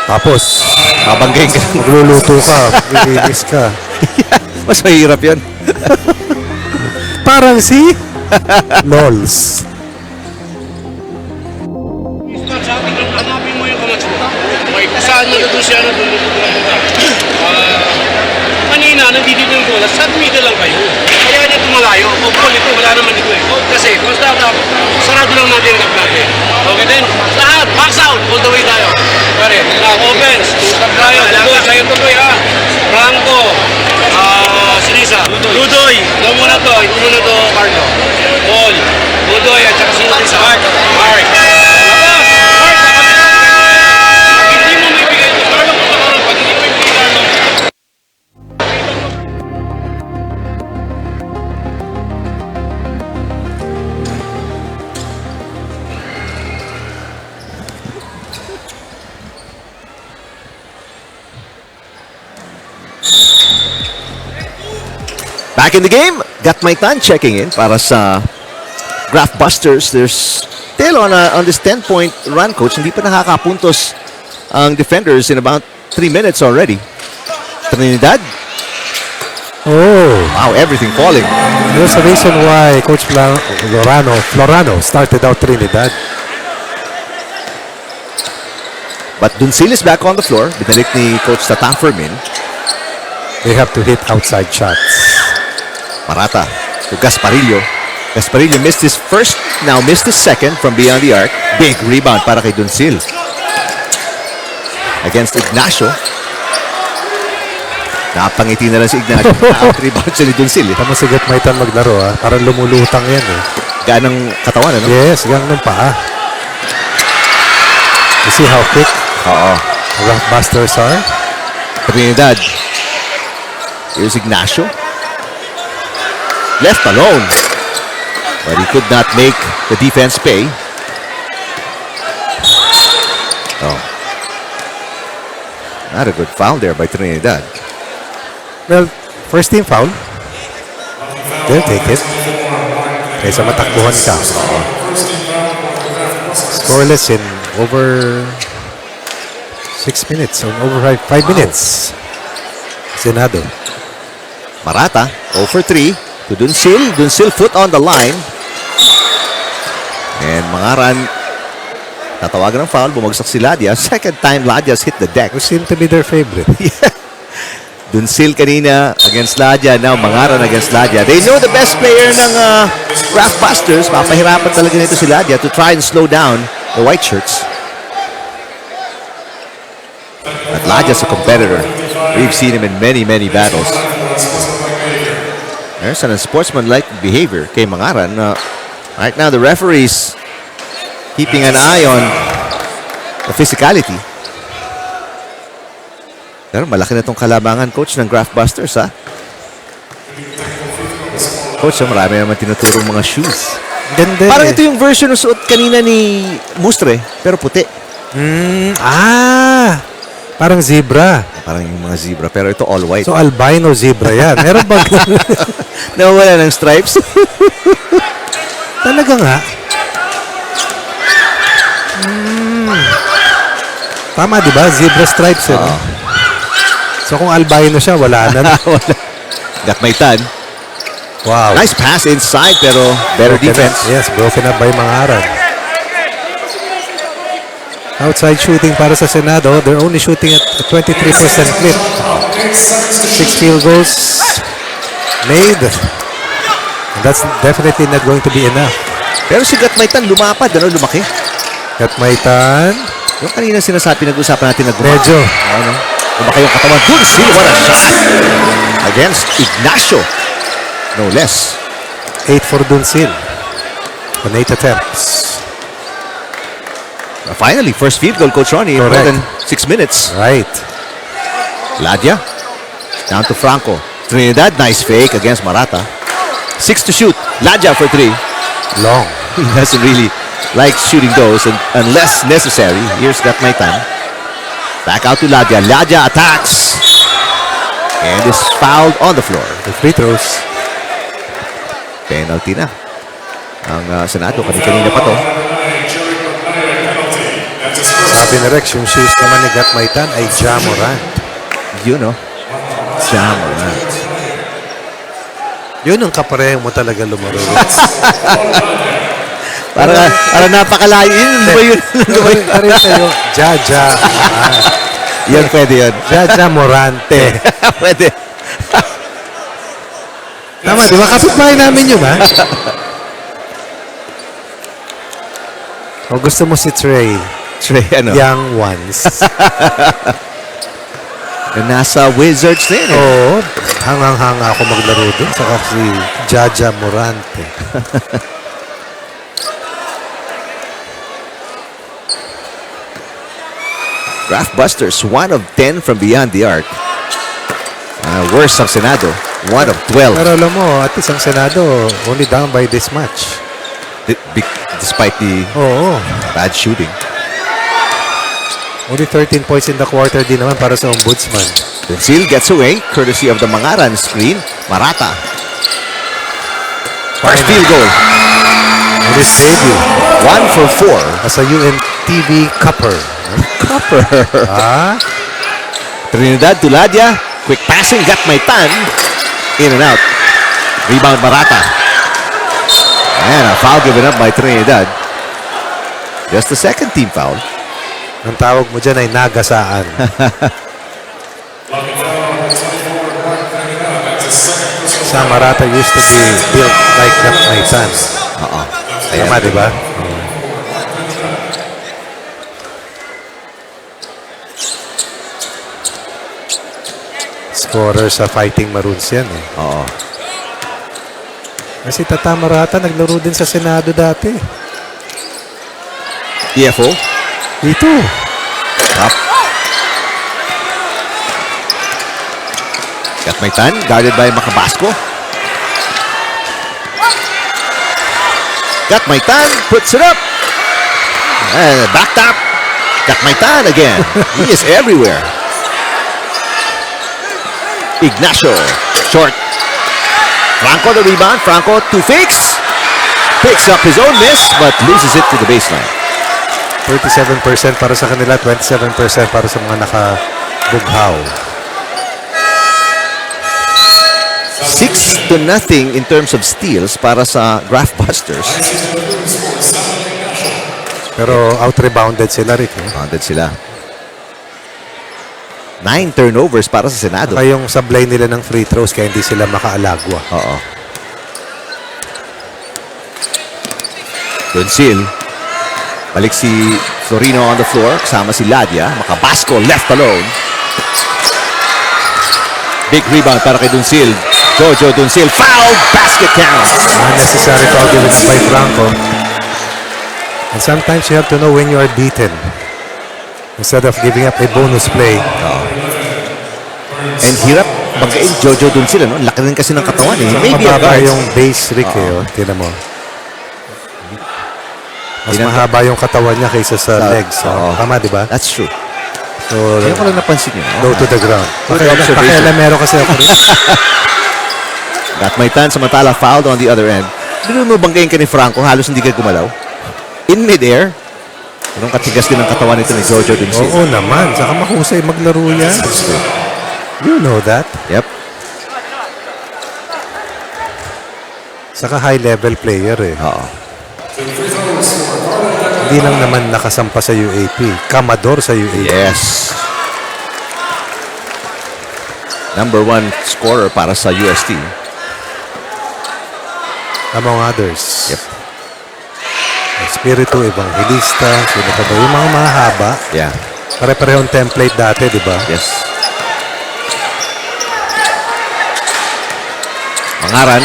Speaker 3: Tapos,
Speaker 2: babanggain ka.
Speaker 3: magluluto ka. Maglilis ka.
Speaker 2: Mas mahirap yan.
Speaker 3: Parang si Lols.
Speaker 5: Hanapin mo yung kamatch mo. Okay, kung saan mo doon siya, doon kanina, nandito yung bola, sa middle lang kayo. Kaya niya tumalayo. O, Paul, ito, wala naman ito eh. Kasi, kung sarado lang natin yung gap natin. Okay din? Lahat, box out, all the way tayo. Pare, offense, tutap tayo. Tuloy, kayo tuloy ha. Franco, Sinisa, Ludoy. Ito muna to, Carlo. Paul, Ludoy, at saka Sinisa. Mark.
Speaker 2: Back in the game, got my time checking in para sa Graftbusters. They're still on this 10-point run, coach. Hindi pa nakakapuntos ang defenders in about 3 minutes already. Trinidad.
Speaker 3: Oh,
Speaker 2: Wow, everything falling.
Speaker 3: there's a reason why Coach Florano started out Trinidad.
Speaker 2: But Duncil is back on the floor. Binalik ni Coach Tata Fermin.
Speaker 3: They have to hit outside shots.
Speaker 2: Marata to Gasparillo. Gasparillo missed his first, now missed his second from beyond the arc. Big rebound para kay Duncil. Against Ignacio. Napangiti na lang si Ignacio. Rebound siya ni Duncil.
Speaker 3: Tama si Gatmaitan maglaro ha. Parang lumulutang yan eh.
Speaker 2: Gaan ng katawan, ano?
Speaker 3: Yes, gang ng paa. You see how quick
Speaker 2: Oo.
Speaker 3: Graftbusters are?
Speaker 2: Trinidad. Here's Ignacio. Left alone. But he could not make the defense pay. Oh. Not a good foul there by Trinidad.
Speaker 3: Well, first team foul. They'll take it. Kaysa matakbuhan ka. Scoreless in over 6 minutes. Or over 5 minutes. Senado.
Speaker 2: Marata, 0 for 3 to Duncil. Duncil foot on the line. And Mangaran, natawagan ng foul, bumagsak si Ladia. Second time Ladia's hit the deck.
Speaker 3: Who seem to be their favorite.
Speaker 2: Duncil kanina against Ladia. Now Mangaran against Ladia. They know the best player ng Graftbusters. Papahirapan talaga nito si Ladia to try and slow down the white shirts. But Ladia's a competitor. We've seen him in many battles. There's an unsportsmanlike behavior kay Mangaran. Right now, the referee's keeping an eye on the physicality. Pero malaki na itong kalabangan, coach, ng Graftbusters, ha? Coach, marami naman tinuturong mga shoes.
Speaker 3: Ganda
Speaker 2: Parang
Speaker 3: eh.
Speaker 2: ito yung version ng suot kanina ni Mustre, pero puti.
Speaker 3: Parang zebra.
Speaker 2: Parang yung mga zebra, pero ito all white.
Speaker 3: So, albino zebra yan. Meron bang
Speaker 2: Nawala ng stripes.
Speaker 3: talaga nga? Tama, di ba? Zebra stripes eh. no? So, kung albino siya, wala na.
Speaker 2: Got my tan.
Speaker 3: Wow.
Speaker 2: Nice pass inside, pero better defense.
Speaker 3: Yes, broken up by Mangaran. Outside shooting para sa Senado. They're only shooting at a 23% clip. 6 field goals made. And that's definitely not going to be enough.
Speaker 2: Pero si Gatmaitan lumapad, lumaki.
Speaker 3: Gatmaitan.
Speaker 2: Yung kanina sinasabi, nag-usapan natin na
Speaker 3: Medyo.
Speaker 2: Ano? Kumaka yung katawan. Dunsil, what a shot! Against Ignacio. No less.
Speaker 3: 8 for Dunsil. On 8 attempts.
Speaker 2: Finally, first field goal, Coach Ronnie, in more
Speaker 3: Correct.
Speaker 2: than 6 minutes.
Speaker 3: Right.
Speaker 2: Ladia. Down to Franco. Trinidad, nice fake against Marata. 6 to shoot. Ladia for 3.
Speaker 3: Long.
Speaker 2: He doesn't really like shooting those unless necessary. Here's Gatmaitan. Back out to Ladia. Ladia attacks. And is fouled on the floor.
Speaker 3: The free throws.
Speaker 2: Penalty na. Ang Senado, kanina pa to.
Speaker 3: Sabi ni Rex, yung shoes naman ni Gatmaitan ay Jamorant.
Speaker 2: You know. Jamorant.
Speaker 3: Yun ang kapareho mo talaga lumaro.
Speaker 2: Para napakalayo. Yun ba yun?
Speaker 3: Pareho sa'yo, Jaja.
Speaker 2: Yan, pwede yun.
Speaker 3: Jaja Morante.
Speaker 2: Pwede.
Speaker 3: Tama, di ba? Kapitbahay namin yun, ha? O gusto mo si Trey,
Speaker 2: Trey, ano?
Speaker 3: young ones.
Speaker 2: Nasa Wizards na yun.
Speaker 3: Oo, hangang-hanga ako maglaro dun. Saka si Jaja Morante.
Speaker 2: Graftbusters, 1 of 10 from beyond the arc. Worst ang Senado, 1 of 12.
Speaker 3: Pero alam mo, at least ang Senado only down by this much.
Speaker 2: Despite the
Speaker 3: Oo.
Speaker 2: bad shooting.
Speaker 3: Only 13 points in the quarter din naman para sa Ombudsman.
Speaker 2: Dunsil gets away, courtesy of the Mangaran screen. Marata. First field goal.
Speaker 3: In his debut
Speaker 2: 1 for 4.
Speaker 3: as a UNTV Cupper.
Speaker 2: Copper.
Speaker 3: Ah,
Speaker 2: Trinidad to Ladia. Quick passing, Gatmaitan. In and out. Rebound Marata. And a foul given up by Trinidad. Just the second team foul.
Speaker 3: ang tawag mo dyan ay nagasaan. Sa Marata used to be built like Gatmaitan.
Speaker 2: Oo.
Speaker 3: Tama, di ba? Scorer sa Fighting Maroons yan eh.
Speaker 2: Oo.
Speaker 3: Kasi Tata Marata naglaro din sa Senado dati.
Speaker 2: EFO.
Speaker 3: Dito.
Speaker 2: Up. Gatmaitan, guarded by Macabasco. Gatmaitan puts it up. And back top. Gatmaitan again. He is everywhere. Ignacio, short. Franco the rebound. Franco to fakes. Picks up his own miss, but loses it to the baseline.
Speaker 3: 37% para sa kanila, 27% para sa mga nakabughaw.
Speaker 2: 6-0 in terms of steals para sa Graftbusters.
Speaker 3: Pero out-rebounded sila, Rick. Eh?
Speaker 2: Bounded sila. 9 turnovers para sa Senado.
Speaker 3: Saka yung sablay nila ng free throws kaya hindi sila makaalagwa.
Speaker 2: Oo. Dunsil. Balik si Florino on the floor. Kasama si Ladia. Macabasco left alone. Big rebound para kay Dunsil. Jojo Dunsil. Foul. Basket count.
Speaker 3: Unnecessary foul given by Franco. And sometimes you have to know when you are beaten. Instead of giving up a bonus play.
Speaker 2: And hirap banggain Jojo Dunsil. Ano? Laki rin kasi ng katawan. Eh. Maybe
Speaker 3: Mababa
Speaker 2: advance.
Speaker 3: yung base, Rick. Eh, oh. Tignan mo. Mas mahaba yung katawan niya kaysa sa legs.
Speaker 2: Oo.
Speaker 3: Tama, di ba?
Speaker 2: That's true.
Speaker 3: So,
Speaker 2: Kaya ko lang napansin yun.
Speaker 3: low to the ground.
Speaker 2: Good observation.
Speaker 3: Pakialam meron kasi ako rin.
Speaker 2: Gatmaitan samantala fouled on the other end. Bino mo banggain ka ni Franco, halos hindi ka gumalaw. In mid-air, anong katigas din ang katawan nito ni Jojo Dunsil.
Speaker 3: Oo naman. Saka mahusay maglaro yan. You know that.
Speaker 2: Yep.
Speaker 3: Saka high-level player eh.
Speaker 2: Oo.
Speaker 3: Hindi lang naman nakasampa sa UAP. Kamador sa UAP.
Speaker 2: Yes. Number 1 scorer para sa UST.
Speaker 3: Among others.
Speaker 2: Yep.
Speaker 3: Espiritu Evangelista, sino pa ba? Yung mga mahaba.
Speaker 2: Yeah.
Speaker 3: Pare-parehong template dati, di ba?
Speaker 2: Yes. Mangaran.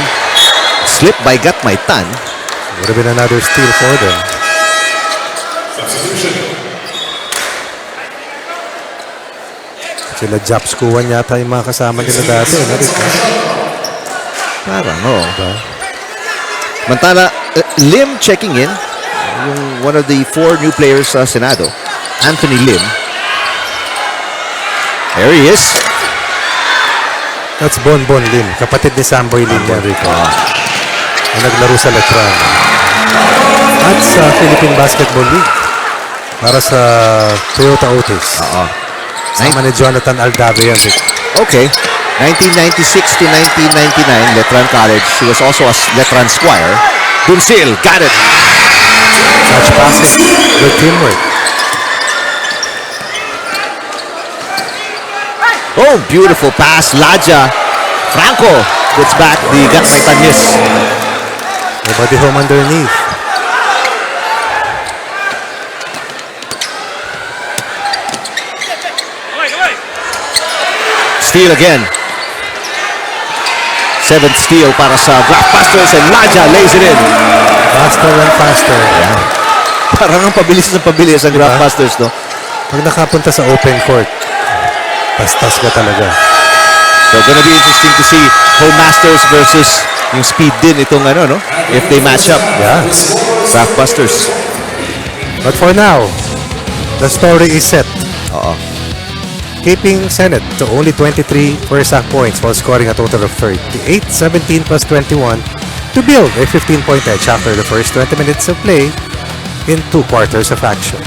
Speaker 2: Slip by Gatmaitan.
Speaker 3: Would have been another steal for them. Sila Japs Kuwan yata yung mga kasama nila dati. Ano,
Speaker 2: Parang, oo. Diba? Mantala, Lim checking in. Yung one of the 4 new players sa Senado. Anthony Lim. There he is.
Speaker 3: That's Bonbon Lim. Kapatid ni Samboy Lim yan, Rico. Na naglaro sa Letran. At sa Philippine Basketball League. Para sa Toyota Otis. Sama ni Jonathan Aldave yan, Rico.
Speaker 2: Okay. 1996 to 1999, Letran College. He was also a Letran Squire. Dunsil, got it.
Speaker 3: Touch passing. Good teamwork.
Speaker 2: Oh, beautiful pass. Laja. Franco gets back the Gatmaitan miss.
Speaker 3: Nobody home underneath.
Speaker 2: Steal again. 7th steal para sa Graftbusters and Laja lays it in.
Speaker 3: Faster and faster.
Speaker 2: Yeah. Parang ang pabilis ang Graftbusters, no?
Speaker 3: Pag nakapunta sa open court, pastas ka talaga.
Speaker 2: So, gonna be interesting to see home masters versus yung speed din itong ano, no? If they match up.
Speaker 3: Yeah.
Speaker 2: Graftbusters.
Speaker 3: But for now, the story is set. Keeping Senate to only 23 first half points while scoring a total of 38, 17 plus 21 to build a 15-point edge after the first 20 minutes of play in 2 quarters of action.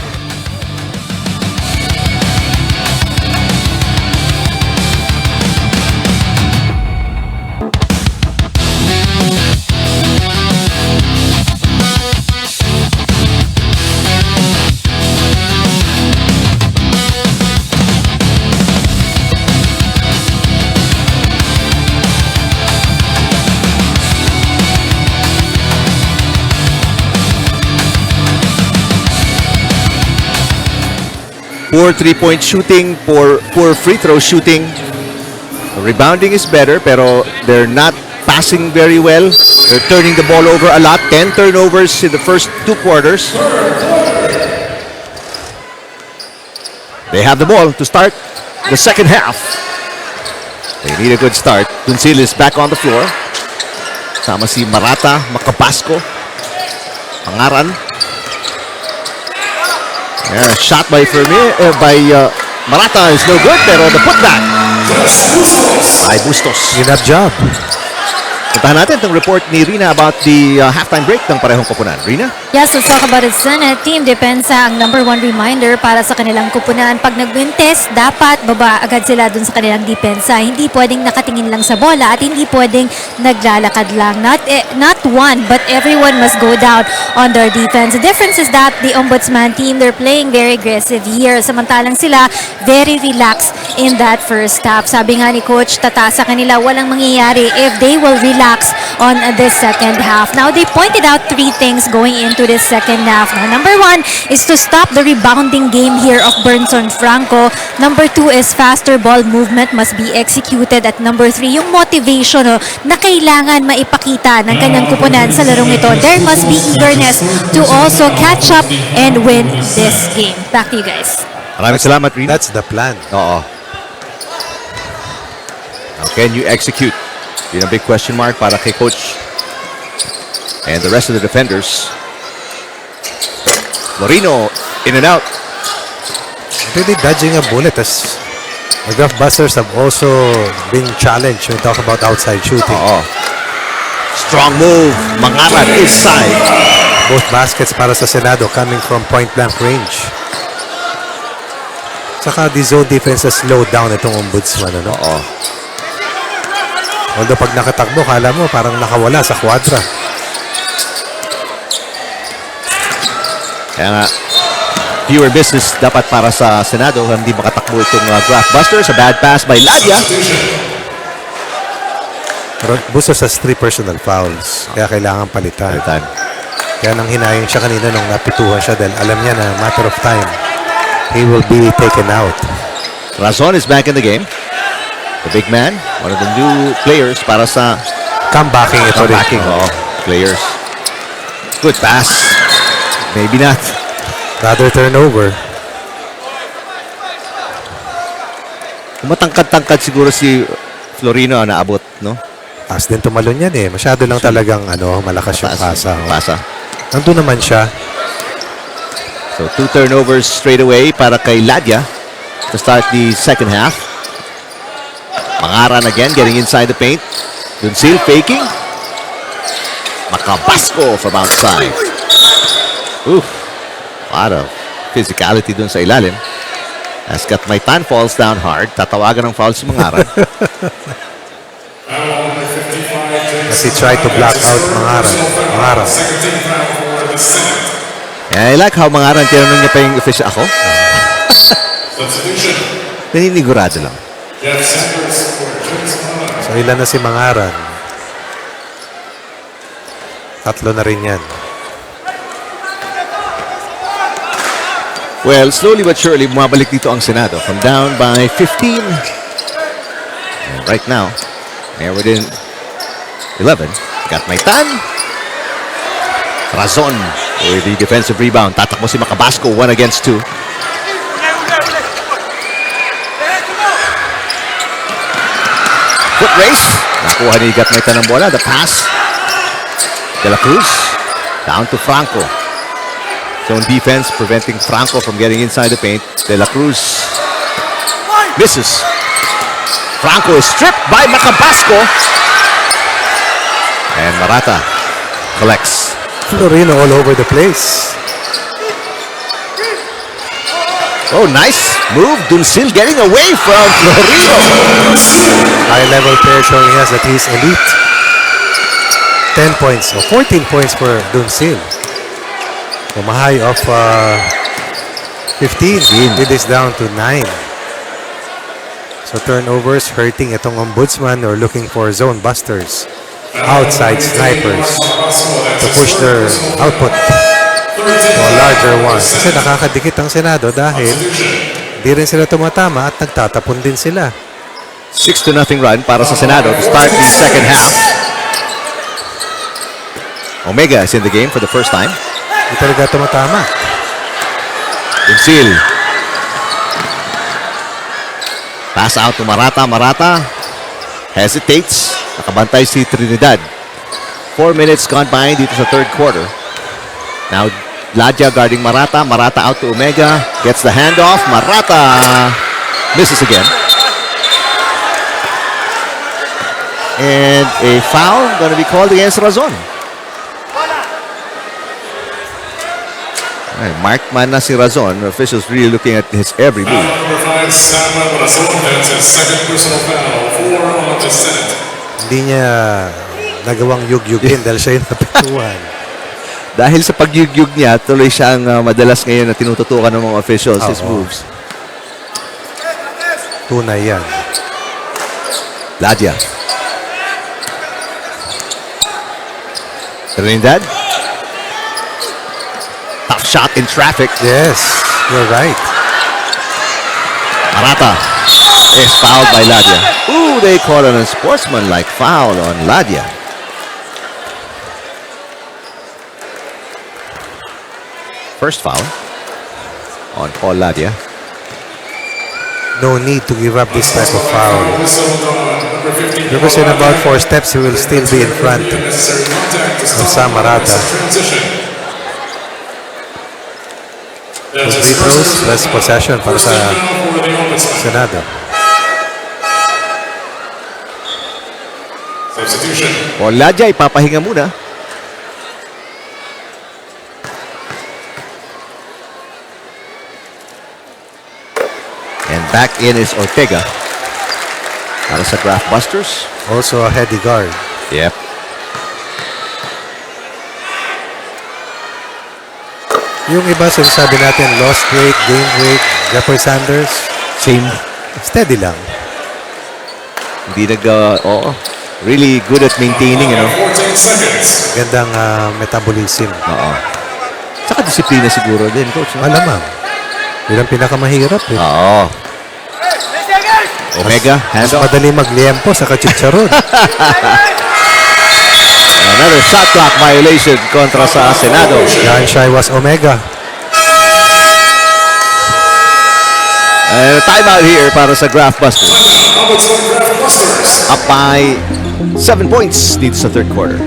Speaker 2: Poor 3-point shooting, poor free throw shooting. Rebounding is better, pero they're not passing very well. They're turning the ball over a lot. 10 turnovers in the first 2 quarters. They have the ball to start the second half. They need a good start. Dunsil is back on the floor. Sama si Marata, Makapasco, Pangaran. Yeah, shot by Marata is no good, pero the putback by Bustos.
Speaker 3: Good job.
Speaker 2: Puntahan natin itong report ni Rina about the halftime break ng parehong koponan. Rina?
Speaker 4: Yes, let's talk about it, Senate. Team Depensa ang number 1 reminder para sa kanilang koponan. Pag nag-win test, dapat baba agad sila dun sa kanilang depensa. Hindi pwedeng nakatingin lang sa bola at hindi pwedeng naglalakad lang. Not one, but everyone must go down on their defense. The difference is that the Ombudsman team, they're playing very aggressive here. Samantalang sila, very relaxed in that first half. Sabi nga ni Coach Tata sa kanila, walang mangyayari if they will relax on this second half. Now, they pointed out 3 things going into this second half. Now, number 1 is to stop the rebounding game here of Burnson Franco. Number 2 is faster ball movement must be executed. At number 3, yung motivation na kailangan maipakita ng kanyang kupunan sa larong ito. There must be eagerness to also catch up and win this game. Back to you guys.
Speaker 2: Maraming salamat, Rina.
Speaker 3: That's the plan.
Speaker 2: Oo. Now, can you execute? Yun ang big question mark para kay Coach and the rest of the defenders. Lorino in and out.
Speaker 3: Really dodging a bullet as the Graftbusters have also been challenged when we talk about outside shooting.
Speaker 2: Strong move. Mangaran inside.
Speaker 3: Both baskets para sa Senado coming from point-blank range. Saka the zone defense has slowed down itong Ombudsman. Although pag nakatakbo, kala mo parang nakawala sa kwadra.
Speaker 2: Kaya nga, fewer business dapat para sa Senado. Hindi makatakbo itong Graftbusters. A bad pass by Ladia.
Speaker 3: Pero Bustos has 3 personal fouls. Kaya kailangan palitan. Kaya nang hinayang siya kanina nung napituhan siya dahil alam niya na matter of time, he will be taken out.
Speaker 2: Razon is back in the game. The big man, one of the new players para sa
Speaker 3: Comebacking ito rin.
Speaker 2: comebacking players. Good pass. Maybe not.
Speaker 3: Rather turnover.
Speaker 2: Matangkad-tangkad siguro si Florino na naabot, no?
Speaker 3: Taas din tumalon yan eh. Masyado lang talagang malakas yung pasa.
Speaker 2: Pasa.
Speaker 3: Nandun naman siya.
Speaker 2: So 2 turnovers straight away para kay Ladya to start the second half. Mangaran again, getting inside the paint. Dunsil faking. Makabasco from outside. Oof. A lot of physicality dun sa ilalim. As Katmaitan falls down hard. Tatawagan ng foul si Mangaran.
Speaker 3: As he tried to block out Mangaran.
Speaker 2: Yeah, I like how Mangaran tinanong niya pa yung official. Ako? Naninigurado lang.
Speaker 3: So ilan na si Mangaran? 3 na rin yan.
Speaker 2: Well, slowly but surely, bumabalik dito ang Senado. From down by 15. And right now, they're within 11. Katmaitan. Razon with the defensive rebound. Tatakbo si Makabasco, 1 against 2. Foot race. Nakuha ni Katmaitan ng bola. The pass. De La Cruz. Down to Franco. Zone defense preventing Franco from getting inside the paint. De La Cruz misses. Franco is stripped by Makabasco. And Marata collects.
Speaker 3: Florino all over the place.
Speaker 2: Oh, nice move. Dunsil getting away from Florino.
Speaker 3: High level player showing us that he's elite. 10 points or 14 points for Dunsil. From a high of 15, it is down to 9. So turnovers hurting itong Ombudsman or looking for zone busters, outside snipers to push their output to a larger one. Kasi nakakadikit ang Senado dahil di rin sila tumatama at nagtatapon din sila.
Speaker 2: 6-0 run para sa Senado to start the second half. Omega is in the game for the first time.
Speaker 3: Di talaga tumatama.
Speaker 2: Dunsil. Pass out to Marata. Marata hesitates. Nakabantay si Trinidad. 4 minutes gone by dito sa third quarter. Now, Ladya guarding Marata. Marata out to Omega. Gets the handoff. Marata misses again. And a foul going to be called against Razon. Marked man na si Razon. Officials really looking at his every move.
Speaker 1: Number 5, Samuel Razon, that's his second personal foul, 4 on the Senate.
Speaker 3: Hindi niya nagawang yugyugin dahil siya yung napituan.
Speaker 2: Dahil sa pagyugyug niya, tuloy siyang madalas ngayon na tinututukan ng mga officials, his moves.
Speaker 3: Tunay yan.
Speaker 2: Ladya. Trinidad. Tough shot in traffic.
Speaker 3: Yes, you're right.
Speaker 2: Marata is fouled by Ladya. Ooh, they call it a sportsman-like foul on Ladya. First foul on Paul Ladya.
Speaker 3: No need to give up this type of foul. Because in about 4 steps, he will still be in front of Sam Marata. Free throws plus possession para sa Senado.
Speaker 2: Paul Ladya ipapahinga muna. And back in is Ortega para sa Graftbusters.
Speaker 3: Also a heady guard.
Speaker 2: Yep.
Speaker 3: Yung iba sinasabi natin, lost weight, gain weight, Jeffrey Sanders,
Speaker 2: Same.
Speaker 3: steady lang.
Speaker 2: Hindi really good at maintaining,
Speaker 3: Gandang metabolism.
Speaker 2: Oo. Saka disiplina siguro din, coach. No?
Speaker 3: Malamang. Yun ang pinakamahirap eh.
Speaker 2: Oo. Omega,
Speaker 3: Mas
Speaker 2: handoff.
Speaker 3: madali magliempo sa kachicharon.
Speaker 2: Another shot clock violation kontra sa Senado.
Speaker 3: Yan siya was Omega.
Speaker 2: And a timeout here para sa Graftbusters. Up by 7 points dito sa third quarter.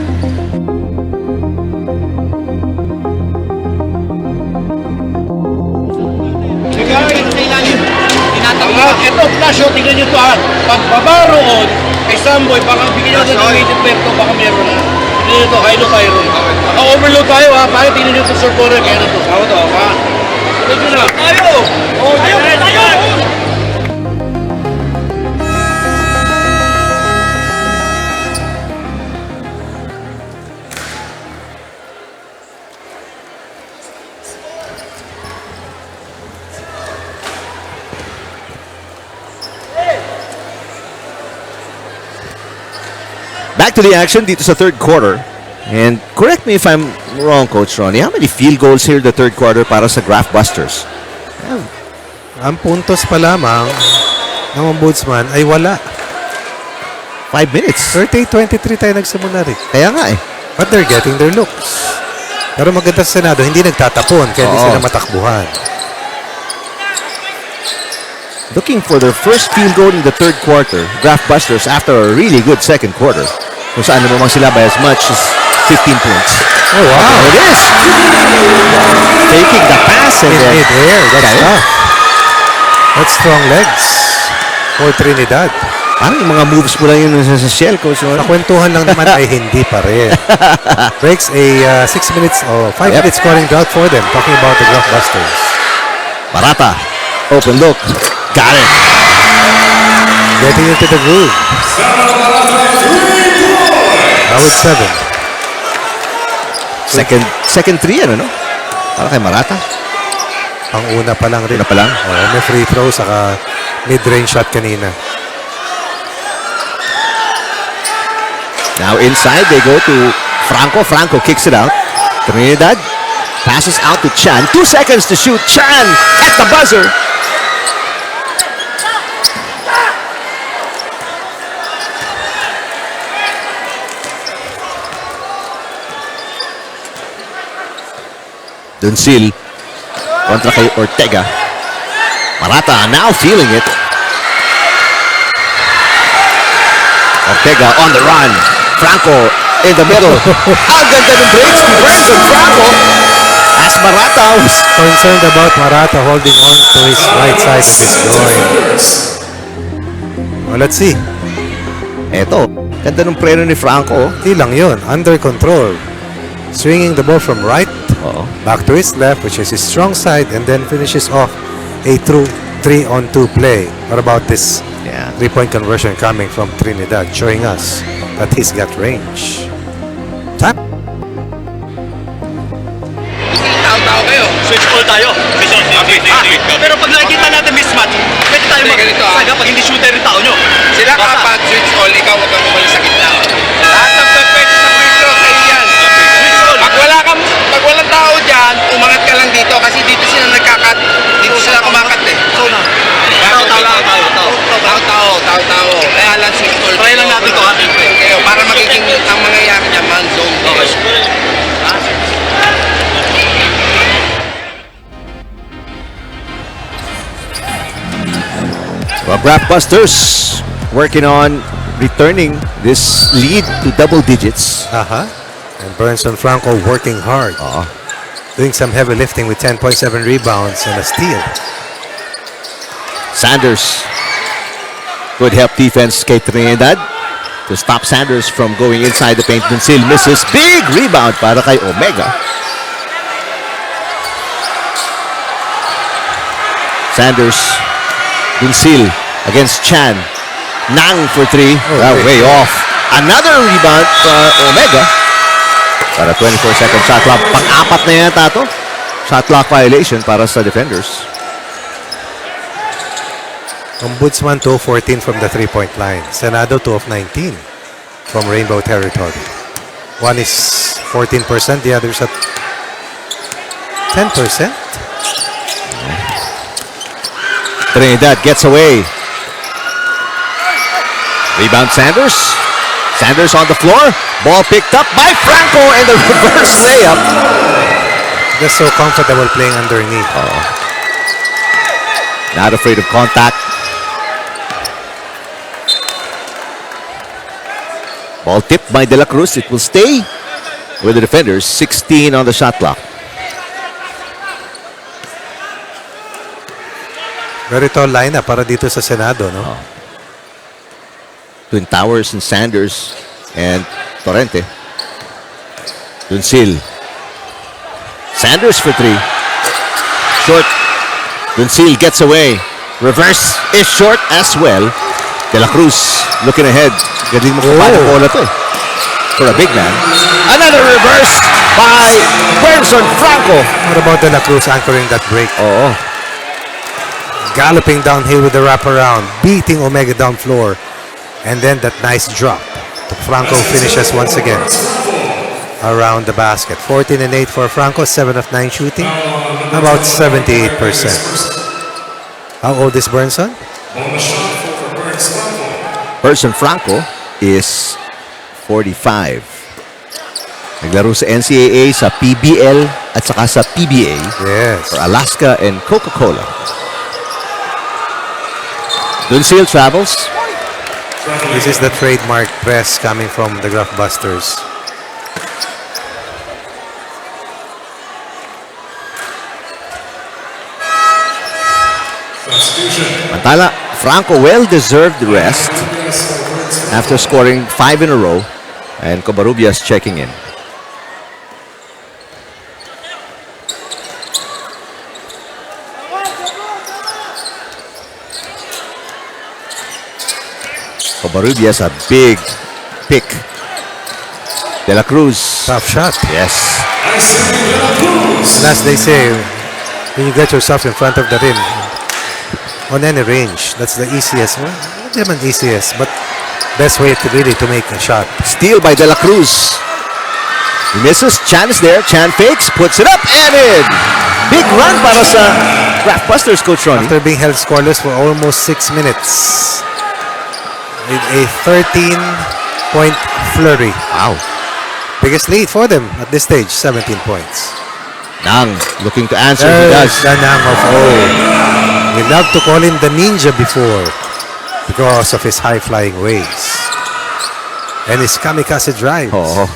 Speaker 5: Ito, flash, tingnan nyo ito ha. Pagbaba roon, kay Samboy, baka bigyan nyo ng native perto, baka meron na. Tingnan nyo ito, high-low tayo roon. Naka-overload tayo ha, bakit tingnan nyo ito, sir corner, kaya na ito. Ako ito, ha? Tingnan nyo na. Tayo! Tayo!
Speaker 2: Back to the action dito sa third quarter. And correct me if I'm wrong, Coach Ronnie. How many field goals here in the third quarter para sa Graftbusters?
Speaker 3: Ang puntos pa lamang ng Ombudsman ay wala.
Speaker 2: 5 minutes.
Speaker 3: 38-23 tayo nagsimula rin.
Speaker 2: Kaya nga eh.
Speaker 3: But they're getting their looks. Pero maganda sa Senado, hindi nagtatapon, kaya hindi
Speaker 2: Oo.
Speaker 3: sila matakbuhan.
Speaker 2: Looking for their first field goal in the third quarter. Graftbusters after a really good second quarter. Kung saan naman sila by as much as 15 points.
Speaker 3: Oh, wow.
Speaker 2: There it is. Taking the pass and
Speaker 3: In
Speaker 2: then
Speaker 3: mid-air, that's
Speaker 2: Okay.
Speaker 3: tough. That's strong legs for Trinidad.
Speaker 2: parang yung mga moves mo lang yun sa shell, Coach Ronnie.
Speaker 3: Nakwentuhan lang naman ay hindi pa rin. Breaks a 6 minutes or 5
Speaker 2: Yep.
Speaker 3: minutes scoring drought for them. Talking about the Graftbusters.
Speaker 2: Barata. Open look. Got it.
Speaker 3: Getting into the groove. Now it's 7.
Speaker 2: Second three, ano, no? Para kay Marata.
Speaker 3: Ang una pa lang rin.
Speaker 2: Una pa lang?
Speaker 3: Oo, may free throw saka mid-range shot kanina.
Speaker 2: Now inside, they go to Franco. Franco kicks it out. Trinidad passes out to Chan. 2 seconds to shoot. Chan at the buzzer. Dunsil kontra kay Ortega. Marata now feeling it. Ortega on the run. Franco in the middle. Ang ganda ng breaks ni Brandon Franco. As Marata was
Speaker 3: Concerned about Marata holding on to his right side of his groin. Well, let's see.
Speaker 2: eto, ganda ng preno ni Franco.
Speaker 3: Hindi lang yun. Under control. Swinging the ball from right
Speaker 2: Oo.
Speaker 3: back to his left, which is his strong side, and then finishes off a true 3-on-2 play. What about this
Speaker 2: Yeah.
Speaker 3: 3-point conversion coming from Trinidad, showing us that he's got range. Time.
Speaker 6: Tao-tao kayo. Switch ball tayo. Pero pag nakikita natin mismatch, pwede tayo magsaga pag hindi shooter yung tao nyo.
Speaker 5: Sila kapat, switch all, ikaw huwag kang umalis sa gitna. Lahat ng pwede sa free throw sa iyan. Pag walang tao dyan, umangat ka lang dito kasi dito sila nagkakat. Dito sila kumakat eh.
Speaker 6: So na. Tao-tao lang.
Speaker 5: Tao. Kaya lang switch all.
Speaker 6: Try lang natin to, ha?
Speaker 5: Kayo, para magiging ang mangyayari niya, man zone.
Speaker 2: Well, Graftbusters working on returning this lead to double digits.
Speaker 3: And Bernson Franco working hard. Doing some heavy lifting with 10.7 rebounds and a steal.
Speaker 2: Sanders. Good help defense kay Trinidad to stop Sanders from going inside the paint. Dunsil misses. Big rebound para kay Omega. Sanders. Dunsil against Chan. Nang for 3. Way off. Another rebound for Omega. Para 24-second shot clock. Pang-apat na yata ito. Shot clock violation para sa defenders.
Speaker 3: Ombudsman 2 of 14 from the 3-point line. Senado 2 of 19 from Rainbow territory. One is 14%, the other's at 10%.
Speaker 2: Trinidad gets away. Rebound Sanders. Sanders on the floor. Ball picked up by Franco and the reverse layup.
Speaker 3: They're so comfortable playing underneath.
Speaker 2: Not afraid of contact. Ball tipped by De La Cruz. It will stay with the defenders. 16 on the shot clock.
Speaker 3: Very tall lineup para dito sa Senado, no?
Speaker 2: Twin Towers and Sanders and Torrente. Duncil. Sanders for three. Short. Duncil gets away. Reverse is short as well. De La Cruz looking ahead. Galing mo kapata bola to eh. For a big man. Another reverse by Person Franco.
Speaker 3: What about De La Cruz anchoring that break?
Speaker 2: Oo.
Speaker 3: Galloping downhill with the wraparound, beating Omega down floor. And then that nice drop. Franco finishes once again around the basket. 14 and 8 for Franco, 7 of 9 shooting, about 78%. How old is Burnson?
Speaker 2: Person Franco is 45. Naglaro sa NCAA, sa PBL at saka sa PBA
Speaker 3: Yes.
Speaker 2: for Alaska and Coca-Cola. Duncil travels.
Speaker 3: This is the trademark press coming from the Graftbusters.
Speaker 2: Mantala, Franco well-deserved rest after scoring 5 in a row, and Covarrubias checking in. Covarrubias, a big pick. De La Cruz.
Speaker 3: Tough shot.
Speaker 2: Yes.
Speaker 3: And as they say, when you get yourself in front of the rim, on any range, that's the easiest. Well, not even easiest, but best way to really to make a shot.
Speaker 2: Steal by De La Cruz. He misses. Chan is there. Chan fakes, puts it up and in. Big run para sa Graftbusters, Coach Ronnie.
Speaker 3: After being held scoreless for almost 6 minutes. With a 13-point flurry.
Speaker 2: Wow.
Speaker 3: Biggest lead for them at this stage, 17 points.
Speaker 2: Nang looking to answer. He
Speaker 3: There's
Speaker 2: does.
Speaker 3: the Nang of old. We love to call him the ninja before because of his high-flying ways and his kamikaze drives.
Speaker 2: Oh.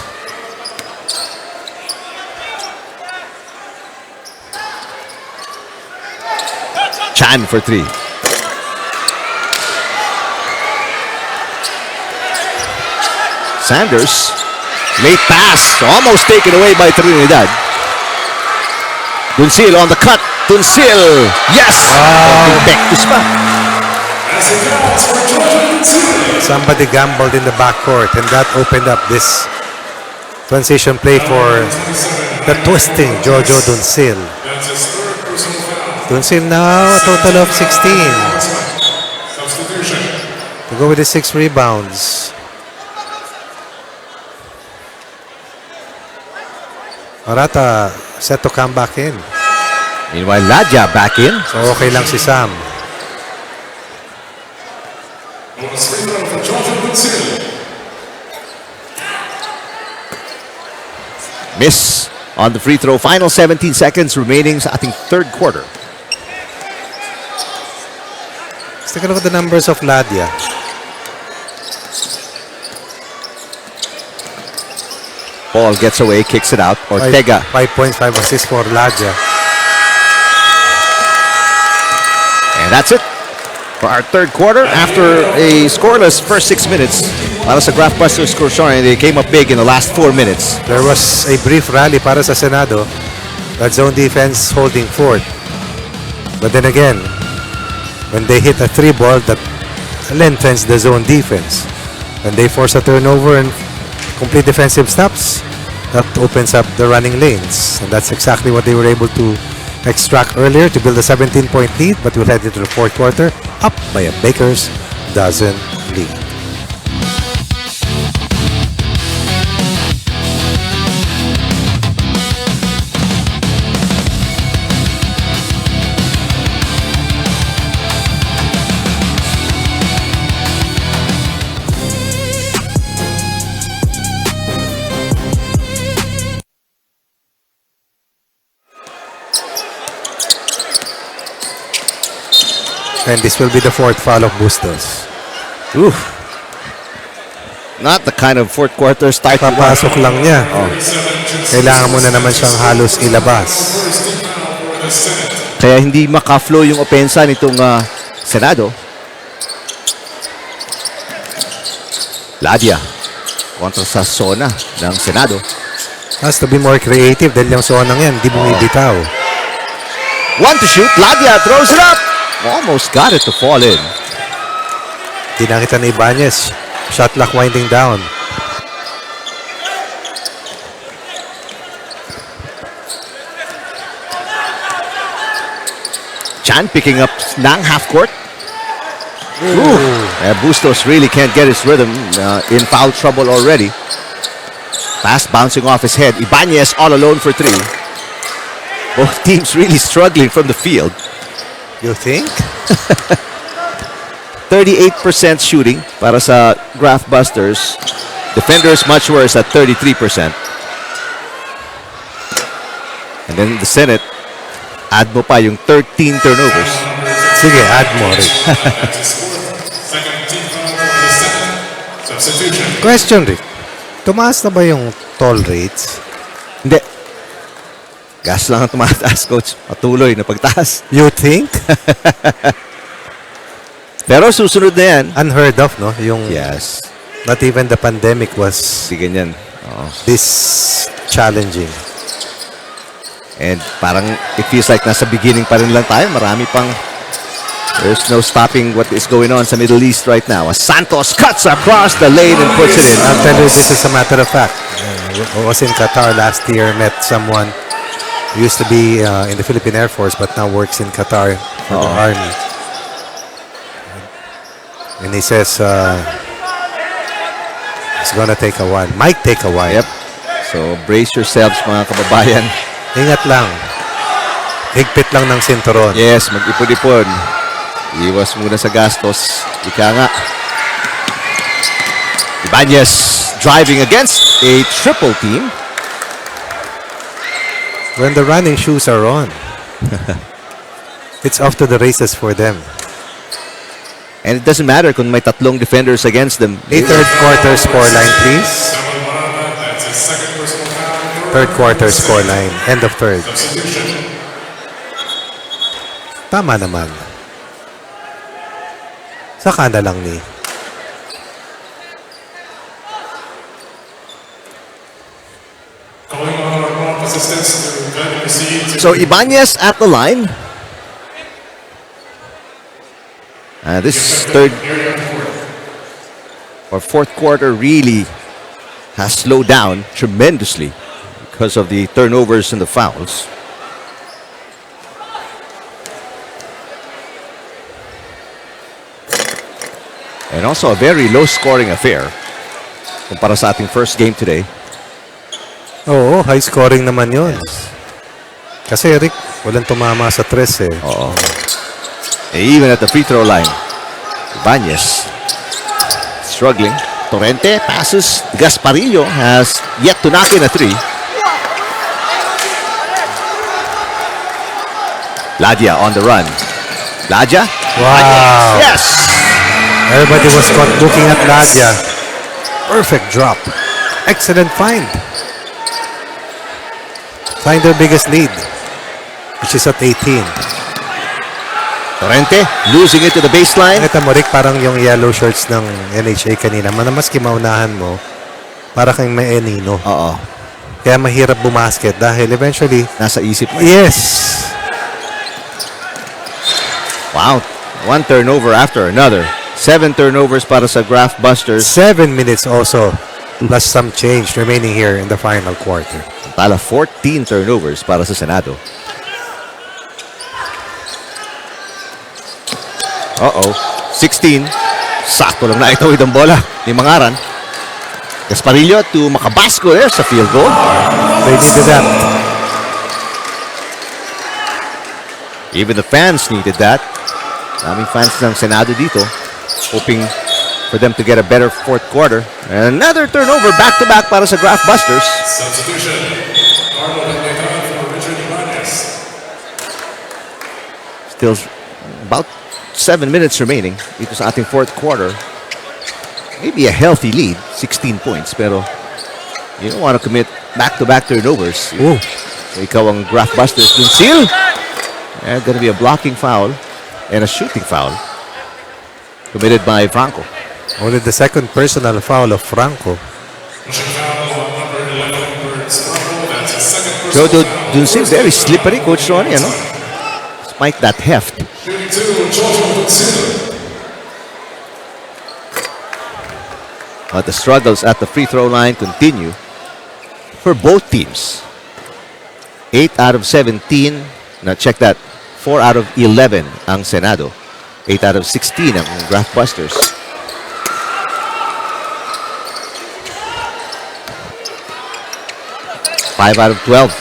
Speaker 2: Chan for three. Sanders, late pass, almost taken away by Trinidad. Duncil on the cut. Duncil, yes! Back to spot.
Speaker 3: Somebody gambled in the backcourt and that opened up this transition play for the twisting Jojo Duncil. Duncil now a total of 16. To go with the 6 rebounds. Arata set to come back in.
Speaker 2: Meanwhile, Ladja back in.
Speaker 3: So okay lang si Sam.
Speaker 2: Miss on the free throw. Final 17 seconds remaining sa ating third quarter.
Speaker 3: Let's take a look at the numbers of Ladja.
Speaker 2: Ball gets away, kicks it out. Ortega.
Speaker 3: 5 points, 5 assists for Ladja.
Speaker 2: And that's it for our third quarter. After a scoreless first 6 minutes, para sa Graftbusters score short, and they came up big in the last 4 minutes.
Speaker 3: There was a brief rally para sa Senado. That zone defense holding forth. But then again, when they hit a 3 ball, that lengthens the zone defense. When they force a turnover and complete defensive stops, that opens up the running lanes. And that's exactly what they were able to extract earlier to build a 17-point lead, but we'll head into the fourth quarter up by a baker's dozen lead. And this will be the fourth foul of Bustos.
Speaker 2: Oof. Not the kind of fourth quarter start.
Speaker 3: Papasok lang niya. Kailangan mo na naman siyang halos ilabas.
Speaker 2: Kaya hindi maka-flow yung opensa nitong Senado. Ladia kontra sa zona ng Senado.
Speaker 3: Has to be more creative dahil yung zonang yan, hindi bumibitaw.
Speaker 2: One to shoot. Ladia throws it up. Almost got it to fall in.
Speaker 3: Di nakita ni Ibanez. Shot clock winding down.
Speaker 2: Chan picking up ng half court. Bustos really can't get his rhythm. In foul trouble already. Pass bouncing off his head. Ibanez all alone for three. Both teams really struggling from the field.
Speaker 3: You think?
Speaker 2: 38% shooting para sa Graftbusters. Defenders much worse at 33%. And then the Senate, add mo pa yung 13 turnovers.
Speaker 3: Sige, add mo rin. Question, Rick. Tumaas na ba yung toll rates?
Speaker 2: Hindi. Gas lang ang tumataas, coach. Patuloy na pagtaas.
Speaker 3: You think?
Speaker 2: Pero susunod na yan.
Speaker 3: Unheard of, no? Yung
Speaker 2: Yes.
Speaker 3: not even the pandemic was
Speaker 2: Hindi ganyan. Oo.
Speaker 3: this challenging.
Speaker 2: And parang it feels like nasa beginning pa rin lang tayo. Marami pang there's no stopping what is going on sa Middle East right now. As Santos cuts across the lane and puts it in.
Speaker 3: I'll tell you this is a matter of fact. I was in Qatar last year, met someone who used to be in the Philippine Air Force but now works in Qatar for the Army. And he says it's gonna take a while. Might take a while.
Speaker 2: Yep. So brace yourselves mga kababayan.
Speaker 3: Ingat lang. Higpit lang ng sinturon.
Speaker 2: Yes, mag-ipon-ipon. Iwas muna sa gastos. Ika nga. Ibanez driving against a triple team.
Speaker 3: When the running shoes are on, it's off to the races for them.
Speaker 2: And it doesn't matter kung may tatlong defenders against them.
Speaker 3: A third quarter scoreline, please. Third quarter scoreline. End of third. Tama naman. Saka na lang ni.
Speaker 2: So Ibanez at the line. This third or fourth quarter really has slowed down tremendously because of the turnovers and the fouls. And also a very low-scoring affair kumpara sa ating first game today.
Speaker 3: Oo, high scoring naman yun. Kasi Rick, walang tumama sa tres eh.
Speaker 2: Oo. Even at the free throw line, Ibanez struggling. Torrente passes. Gasparillo has yet to knock in a three. Ladia on the run. Ladia.
Speaker 3: Wow.
Speaker 2: Yes.
Speaker 3: Everybody was caught looking at Ladia. Perfect drop. Excellent find. Find their biggest lead, which is at 18.
Speaker 2: Torrente losing it to the baseline.
Speaker 3: Nakita mo, Rick, parang yung yellow shirts ng NHA kanina. Maski maunahan mo, para kang may enino.
Speaker 2: Oo.
Speaker 3: Kaya mahirap bumasket dahil eventually,
Speaker 2: Nasa isip mo.
Speaker 3: yes,
Speaker 2: Wow. One turnover after another. 7 turnovers para sa Graftbusters.
Speaker 3: 7 minutes also, plus some change remaining here in the final quarter.
Speaker 2: Tala 14 turnovers para sa Senado. Uh-oh. 16. Sakto lang na itawid ang bola ni Mangaran. Gasparillo to Makabasko there sa field goal.
Speaker 3: They needed that.
Speaker 2: Even the fans needed that. Daming fans ng Senado dito, hoping for them to get a better fourth quarter. And another turnover back-to-back para sa Graftbusters. Still about 7 minutes remaining. Ito sa ating fourth quarter. Maybe a healthy lead, 16 points, pero you don't want to commit back-to-back turnovers.
Speaker 3: Ooh.
Speaker 2: So ikaw ang Graftbusters. Duncil. And gonna be a blocking foul and a shooting foul committed by Franco.
Speaker 3: Only the second personal foul of Franco.
Speaker 2: Jojo Duncil, very slippery, Coach Ronnie, ano? Despite that heft. But the struggles at the free throw line continue for both teams. 8 out of 17. Now check that. 4 out of 11 ang Senado. 8 out of 16 ang Graftbusters. Five out of 12.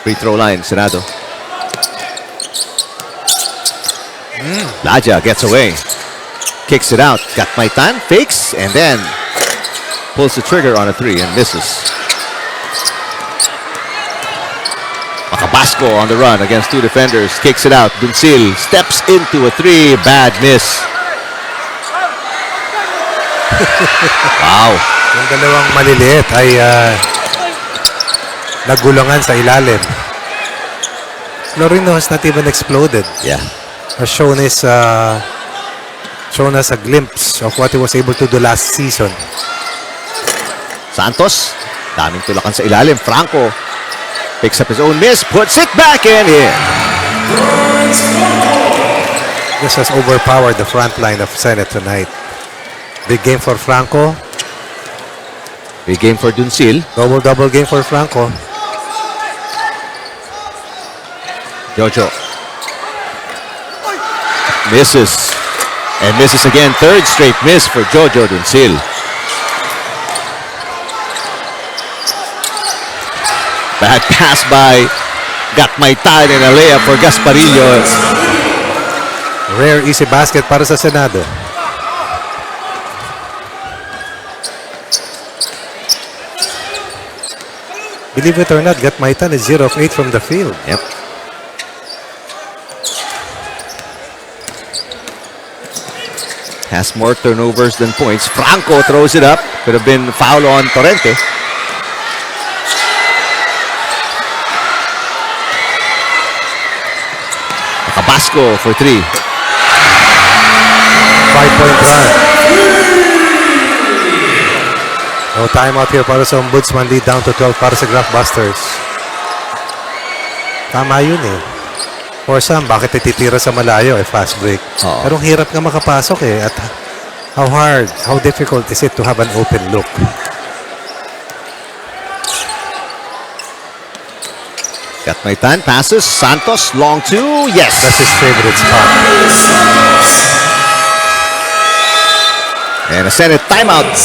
Speaker 2: Free throw line, Senado. Laja gets away. Kicks it out. Got my time. Fakes. And then pulls the trigger on a 3 and misses. Macabasco on the run against 2 defenders. Kicks it out. Duncil steps into a 3. Bad miss. Wow.
Speaker 3: Yung dalawang maliliit ay nagulungan sa ilalim. Florino has not even exploded.
Speaker 2: Yeah.
Speaker 3: Has shown us a glimpse of what he was able to do last season.
Speaker 2: Santos. Daming tulakan sa ilalim. Franco picks up his own miss. Puts it back in.
Speaker 3: This has overpowered the front line of Senate tonight. Big game for Franco.
Speaker 2: Big game for Duncil.
Speaker 3: Double game for Franco.
Speaker 2: Jojo. Misses. And misses again. Third straight miss for Jojo Duncil. Bad pass by Gatmaytan and a layup for Gasparillo.
Speaker 3: Rare easy basket para sa Senado. Believe it or not, Gatmaytan is 0 of 8 from the field.
Speaker 2: Yep. Has more turnovers than points. Franco throws it up. Could have been foul on Torrente. Macabasco for 3.
Speaker 3: 5-point run. No timeout here para sa Ombudsman. Lead down to 12 para sa Graftbusters. Tama yun eh. For some, bakit ititira sa malayo fast break?
Speaker 2: Oo.
Speaker 3: Pero ang hirap nga makapasok eh. At how difficult is it to have an open look?
Speaker 2: Gatmaytan passes. Santos long 2. Yes.
Speaker 3: That's his favorite spot.
Speaker 2: And a Senate timeout.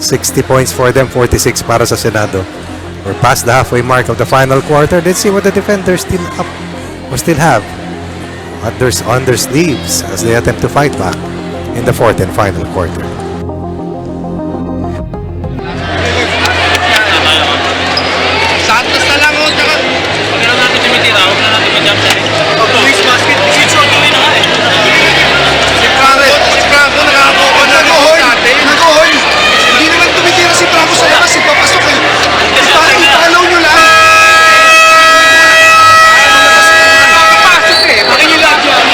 Speaker 3: 60 points for them, 46 para sa Senado. We're past the halfway mark of the final quarter. Let's see what the defenders still have on their sleeves as they attempt to fight back in the fourth and final quarter.
Speaker 6: Santos na lang o. Huwag na natin tumitira. Huwag na natin mag-jump sa Luis basket. Si gawin na nga eh. Si Franco nakakakuha na natin.
Speaker 7: Nag-ohol! Hindi naman tumitira si Franco sa labas. Ipapasok eh. Ipalaw nyo lang.
Speaker 6: Nakakapasok eh. Makinilap yan.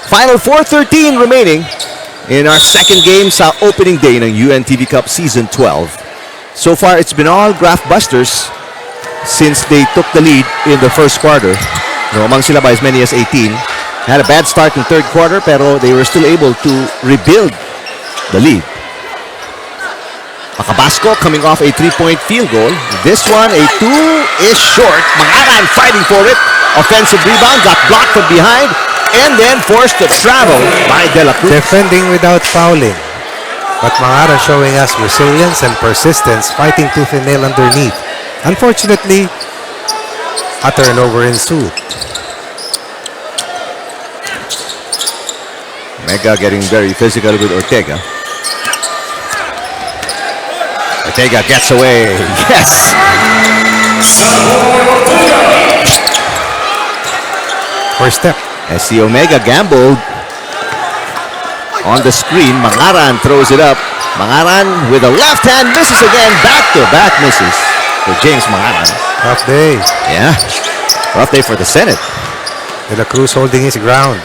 Speaker 2: Final 4:13 remaining in our second game sa opening day ng UNTV Cup Season 12. So far, it's been all Graftbusters since they took the lead in the first quarter. Umang sila by as many as 18. Had a bad start in third quarter pero they were still able to rebuild the lead. Macabasco coming off a 3-point field goal. This one, a 2 is short. Mangaran fighting for it. Offensive rebound, got blocked from behind and then forced to travel by De La Cruz.
Speaker 3: Defending without fouling. But Mangaran showing us resilience and persistence, fighting tooth and nail underneath. Unfortunately, a turnover ensued.
Speaker 2: Mega getting very physical with Ortega. Ortega gets away. Yes!
Speaker 3: First step.
Speaker 2: As the Omega gambled on the screen, Mangaran throws it up. Mangaran with a left hand misses again. Back-to-back misses for James Mangaran.
Speaker 3: Rough day.
Speaker 2: Yeah. Rough day for the Senate.
Speaker 3: De La Cruz holding his ground.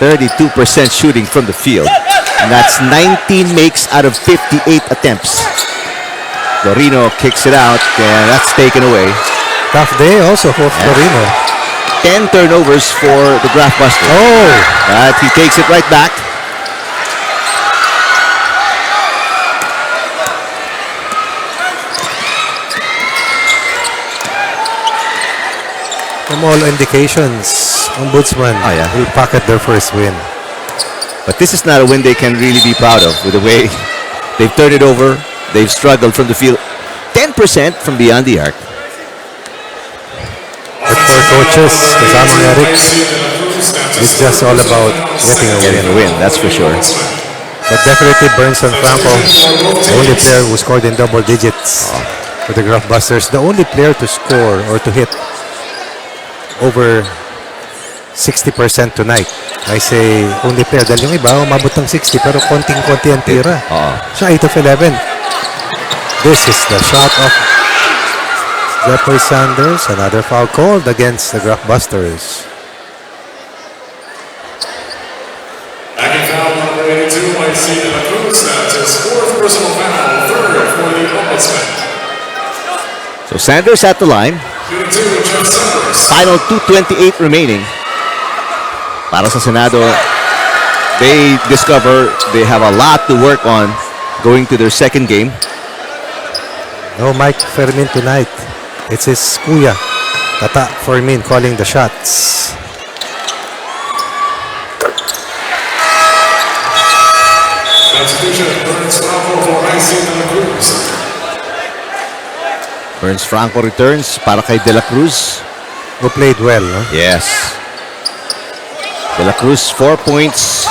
Speaker 2: 32% shooting from the field. And that's 19 makes out of 58 attempts. Florino kicks it out, and that's taken away.
Speaker 3: Tough day also for Florino.
Speaker 2: 10 turnovers for the Graftbusters.
Speaker 3: Oh!
Speaker 2: But he takes it right back.
Speaker 3: From all indications, Ombudsman will pocket their first win.
Speaker 2: But this is not a win they can really be proud of with the way they've turned it over. They've struggled from the field. 10% from beyond the arc.
Speaker 3: But for coaches, kasamang Eric, it's just all about getting a win.
Speaker 2: That's for sure.
Speaker 3: But definitely Burns and Franco, the only player who scored in double digits for the Graftbusters. The only player to score or to hit over 60% tonight. I say only player dahil yung iba umabot ng 60 pero konting-konti ang tira. Siya 8 of 11. This is the shot of Jeffrey Sanders. Another foul called against the Graftbusters.
Speaker 1: Backing foul number 82 by De La Cruz. That's his fourth personal foul, third for the Ombudsman.
Speaker 2: So Sanders at the line.
Speaker 1: Shooting two, Jeff Sanders.
Speaker 2: Final 2:28 remaining. Para sa Senado, they discover they have a lot to work on going to their second game.
Speaker 3: No Mike Fermin tonight. It's his kuya, Tata Fermin, calling the shots.
Speaker 1: Substitution, Burns Franco for IC De La Cruz.
Speaker 2: Burns Franco returns para kay De La Cruz.
Speaker 3: Who played well, no?
Speaker 2: Yes. De La Cruz, 4 points,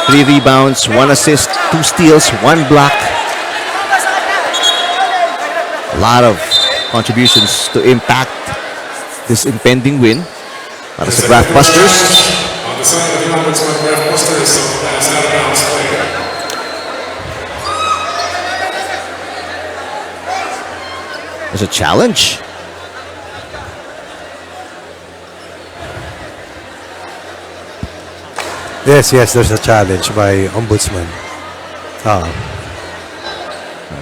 Speaker 2: 3 rebounds, 1 assist, 2 steals, 1 block. A lot of contributions to impact this impending win para sa Graftbusters.
Speaker 1: On the side of the Ombudsman, Graftbusters, so pass out of bounds play.
Speaker 2: There's a challenge.
Speaker 3: Yes, there's a challenge by Ombudsman.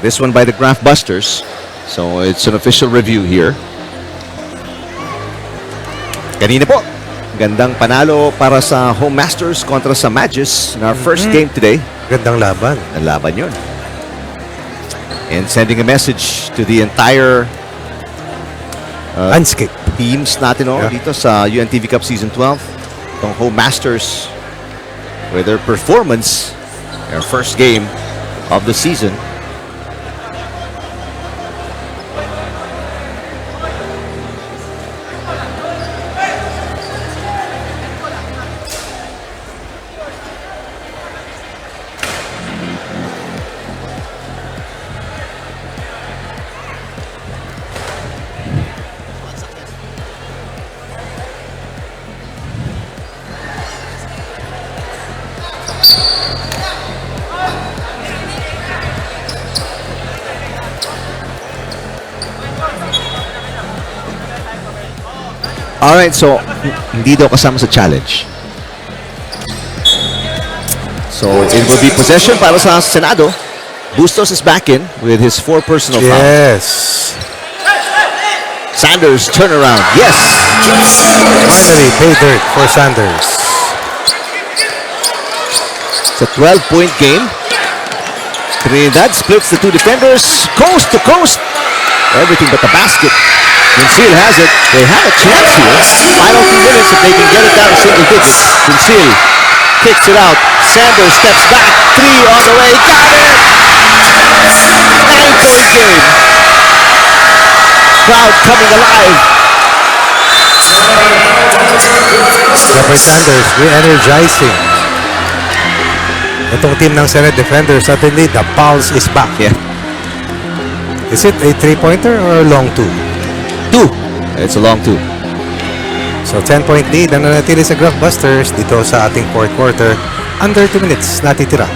Speaker 2: This one by the Graftbusters. So it's an official review here. Kanina po, gandang panalo para sa Home Masters kontra sa Magis in our first game today.
Speaker 3: Gandang laban.
Speaker 2: Ang laban yun. And sending a message to the entire
Speaker 3: landscape
Speaker 2: teams natin dito sa UNTV Cup Season 12. Itong Home Masters with their performance, their first game of the season. Alright, so hindi daw kasama sa challenge. So it will be possession para sa Senado. Bustos is back in with his 4 personal fouls.
Speaker 3: Yes.
Speaker 2: Sanders turnaround. Yes.
Speaker 3: Finally, pay dirt for Sanders.
Speaker 2: It's a 12-point game. Trinidad splits the 2 defenders. Coast to coast. Everything but the basket. Conceal has it. They have a chance here. Final 2 minutes if they can get it down to single digits. Conceal kicks it out. Sanders steps back. three on the way. Got it! 9-point game. Crowd coming alive.
Speaker 3: Graftbusters re-energizing. Itong team ng Senate Defenders, suddenly the pulse is back.
Speaker 2: Yeah.
Speaker 3: Is it a 3-pointer or a long 2?
Speaker 2: 2. It's a long 2.
Speaker 3: So 10-point lead ang nanatili sa Graftbusters dito sa ating fourth quarter. Under 2 minutes natitira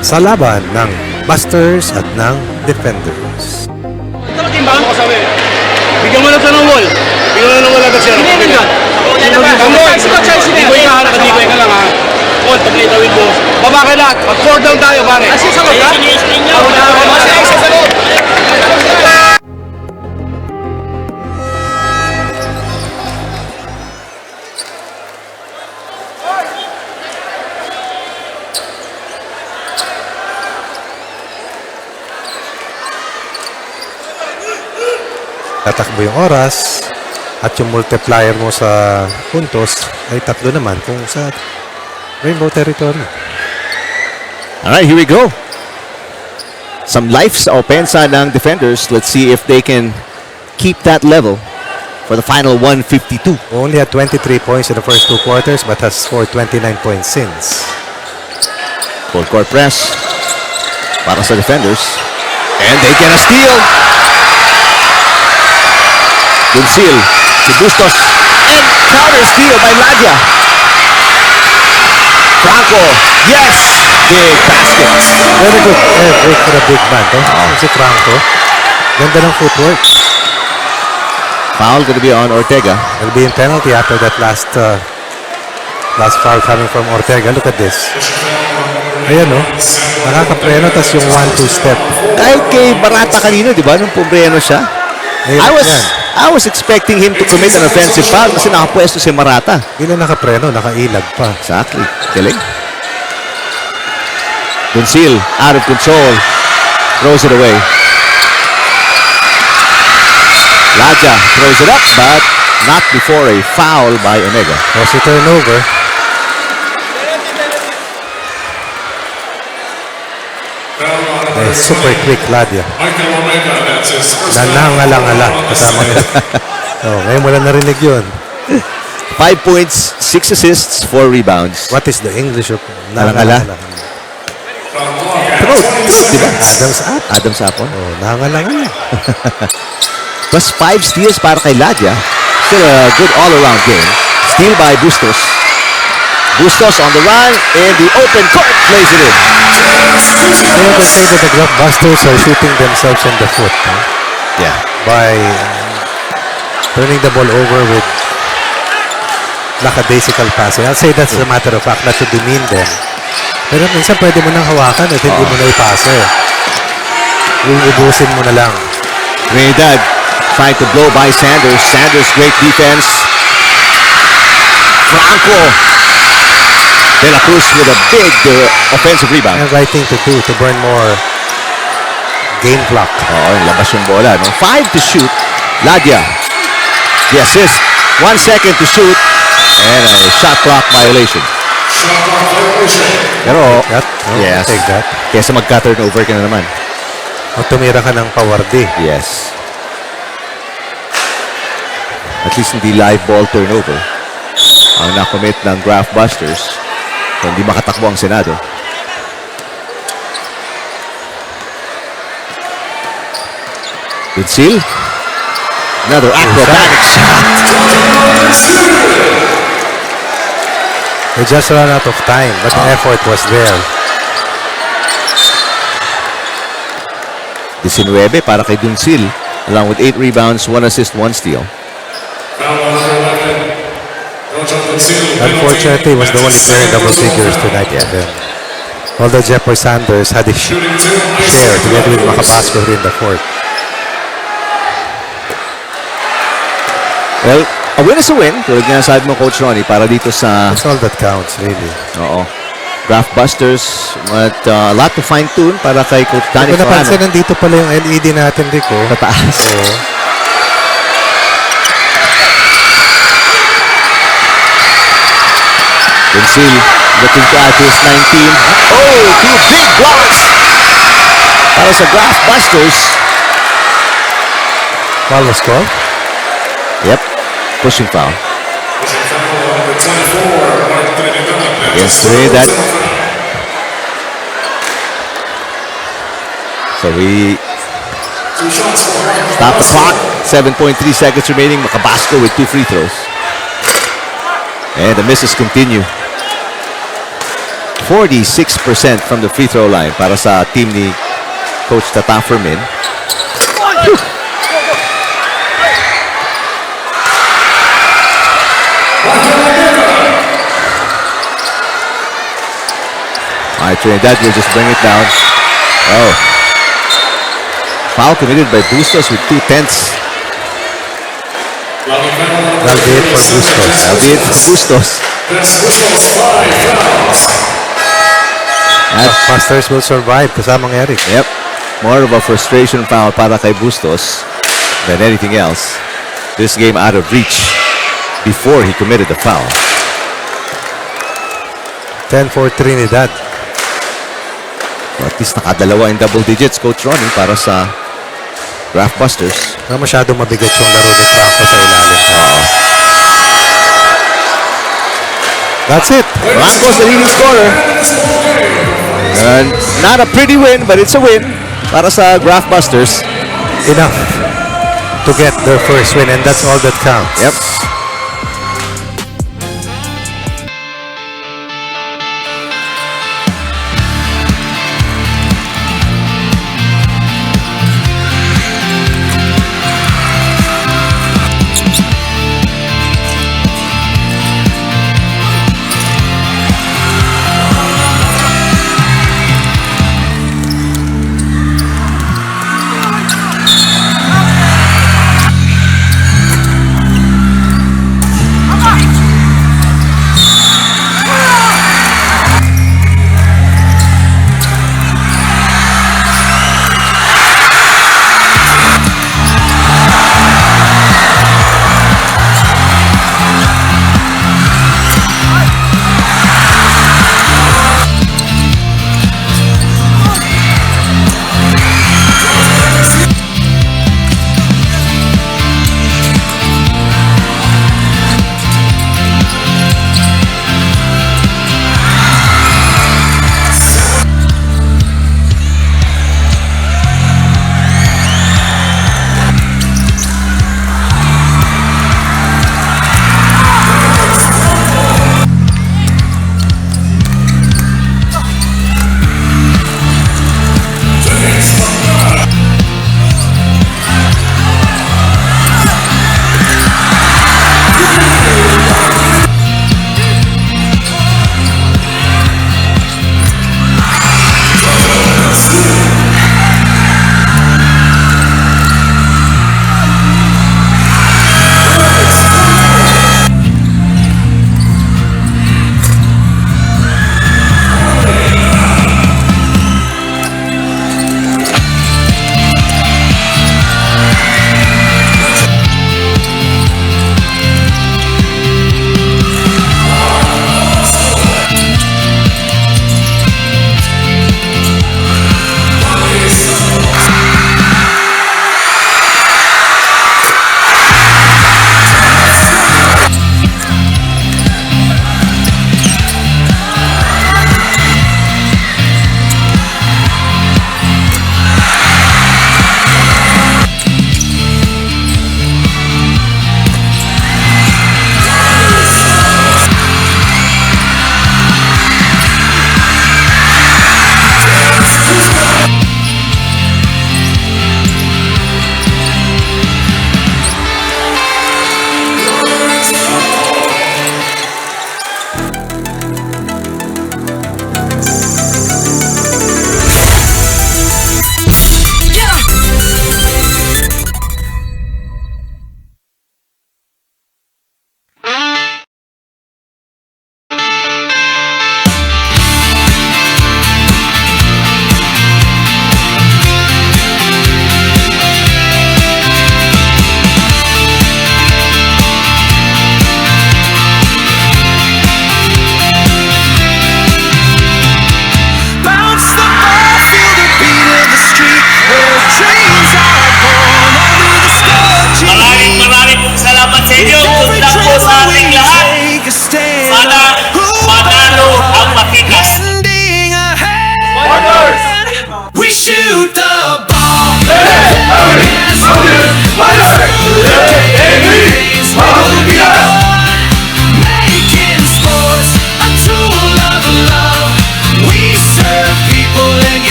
Speaker 3: sa laban ng Busters at ng Defenders.
Speaker 5: Bigyan mo lang ito ng wall. Bigyan mo lang ng wall agad, sir. Hindi yan. Diboy ka lang, ha. Wall, pag naitawid mo. Baba ka lahat. Pag 4 down tayo, pare. Asi sa loob, ha? Asi sa loob.
Speaker 3: Tatakbo yung oras at yung multiplier mo sa puntos ay 3 naman kung sa Rainbow Territory.
Speaker 2: Alright, here we go. Some life sa opensa ng Defenders. Let's see if they can keep that level for the final 152.
Speaker 3: Only had 23 points in the first 2 quarters but has scored 29 points since.
Speaker 2: Full court press para sa Defenders. And they get a steal. Dunsil to Bustos. And counter steal by Ladia. Franco. Yes! Big basket.
Speaker 3: Very good break for a big man. Si Franco. Ganda ng footwork.
Speaker 2: Foul gonna be on Ortega.
Speaker 3: Will be in penalty after that last foul coming from Ortega. Look at this. Ayan o. Nakakapreno tas yung 1-2 step.
Speaker 2: Kahit kay Barata kanina, di ba? Nung pumreno siya. I was expecting him to commit an offensive foul kasi nakapwesto si Marata.
Speaker 3: Hindi na nakapreno, nakailag pa.
Speaker 2: Exactly. Galing. Dunsil, out of control. Throws it away. Laja throws it up, but not before a foul by Omega.
Speaker 3: Was a turnover. Super quick Ladia. Nanangalang-ala kasama nila. Ngayon wala narinig yun.
Speaker 2: 5 points, 6 assists, 4 rebounds.
Speaker 3: What is the English of
Speaker 2: Nangangalang-ala? Throat, diba? Adam's apple.
Speaker 3: Nangangalang-ala.
Speaker 2: Plus 5 steals para kay Ladia. Still a good all-around game. Steal by Bustos. Bustos on the run in the open court, plays it in.
Speaker 3: You can say that the Graftbusters are shooting themselves in the foot
Speaker 2: Yeah.
Speaker 3: by turning the ball over with lackadaisical passing. I'll say that's a matter of fact, not to demean them. Pero minsan pwede mo nang hawakan at hindi mo na ipasa. Ubusin mo na lang.
Speaker 2: Trinidad trying to blow by Sanders. Sanders, great defense. Franco. De La Cruz with a big offensive rebound.
Speaker 3: And right thing to do to burn more game clock.
Speaker 2: Labas yung bola, no? 5 to shoot. Ladia. The assist. 1 second to shoot. And a shot clock violation. Pero, yes.
Speaker 3: Take that.
Speaker 2: Kesa magka-turnover ka na naman.
Speaker 3: O tumira ka ng pawardi.
Speaker 2: Yes. At least hindi live ball turnover ang nakomit ng Graftbusters. Kung hindi makatakbo ang Senado. Dunsil. Another acrobatic shot.
Speaker 3: They just ran out of time, but the effort was there.
Speaker 2: 19 para kay Dunsil, along with 8 rebounds, 1 assist, 1 steal.
Speaker 3: Unfortunately, was the only player in double figures tonight. Although Jeffrey Sanders had a share together with Macapasco in the fourth.
Speaker 2: Well, a win is a win. Tulad nga sabi mo, Coach Ronnie, para dito sa...
Speaker 3: That's all that counts, really.
Speaker 2: Oo. Graftbusters, but a lot to fine-tune para kay Coach Danny
Speaker 3: Kung napansin,
Speaker 2: Farano.
Speaker 3: nandito pala yung LED natin, Rico.
Speaker 2: Pataas. Dunsil Looking to add to his 19. Oh, two big blocks para sa Graftbusters.
Speaker 3: Foul was called.
Speaker 2: Yep, pushing foul. Against Trinidad. So we stop the clock. 7.3 seconds remaining. Macabasco with 2 free throws. And the misses continue. 46% from the free throw line para sa team ni Coach Tata Fermin. Alright, Trinidad will just bring it down. Oh. Foul committed by Bustos with 2/10.
Speaker 3: That'll be it for Bustos.
Speaker 2: That'll be it for Bustos.
Speaker 3: Graftbusters will survive kasamang Eric.
Speaker 2: Yep. More of a frustration foul para kay Bustos than anything else. This game out of reach before he committed the foul.
Speaker 3: 10 for Trinidad.
Speaker 2: So at least nakadalawa in double digits, Coach Ronnie, para sa Graftbusters.
Speaker 3: Na masyadong mabigat yung laro ni Franco sa ilalim. That's it.
Speaker 2: Franco's the leading scorer. And not a pretty win, but it's a win para sa Graftbusters.
Speaker 3: Enough to get their first win, and that's all that counts.
Speaker 2: Yep.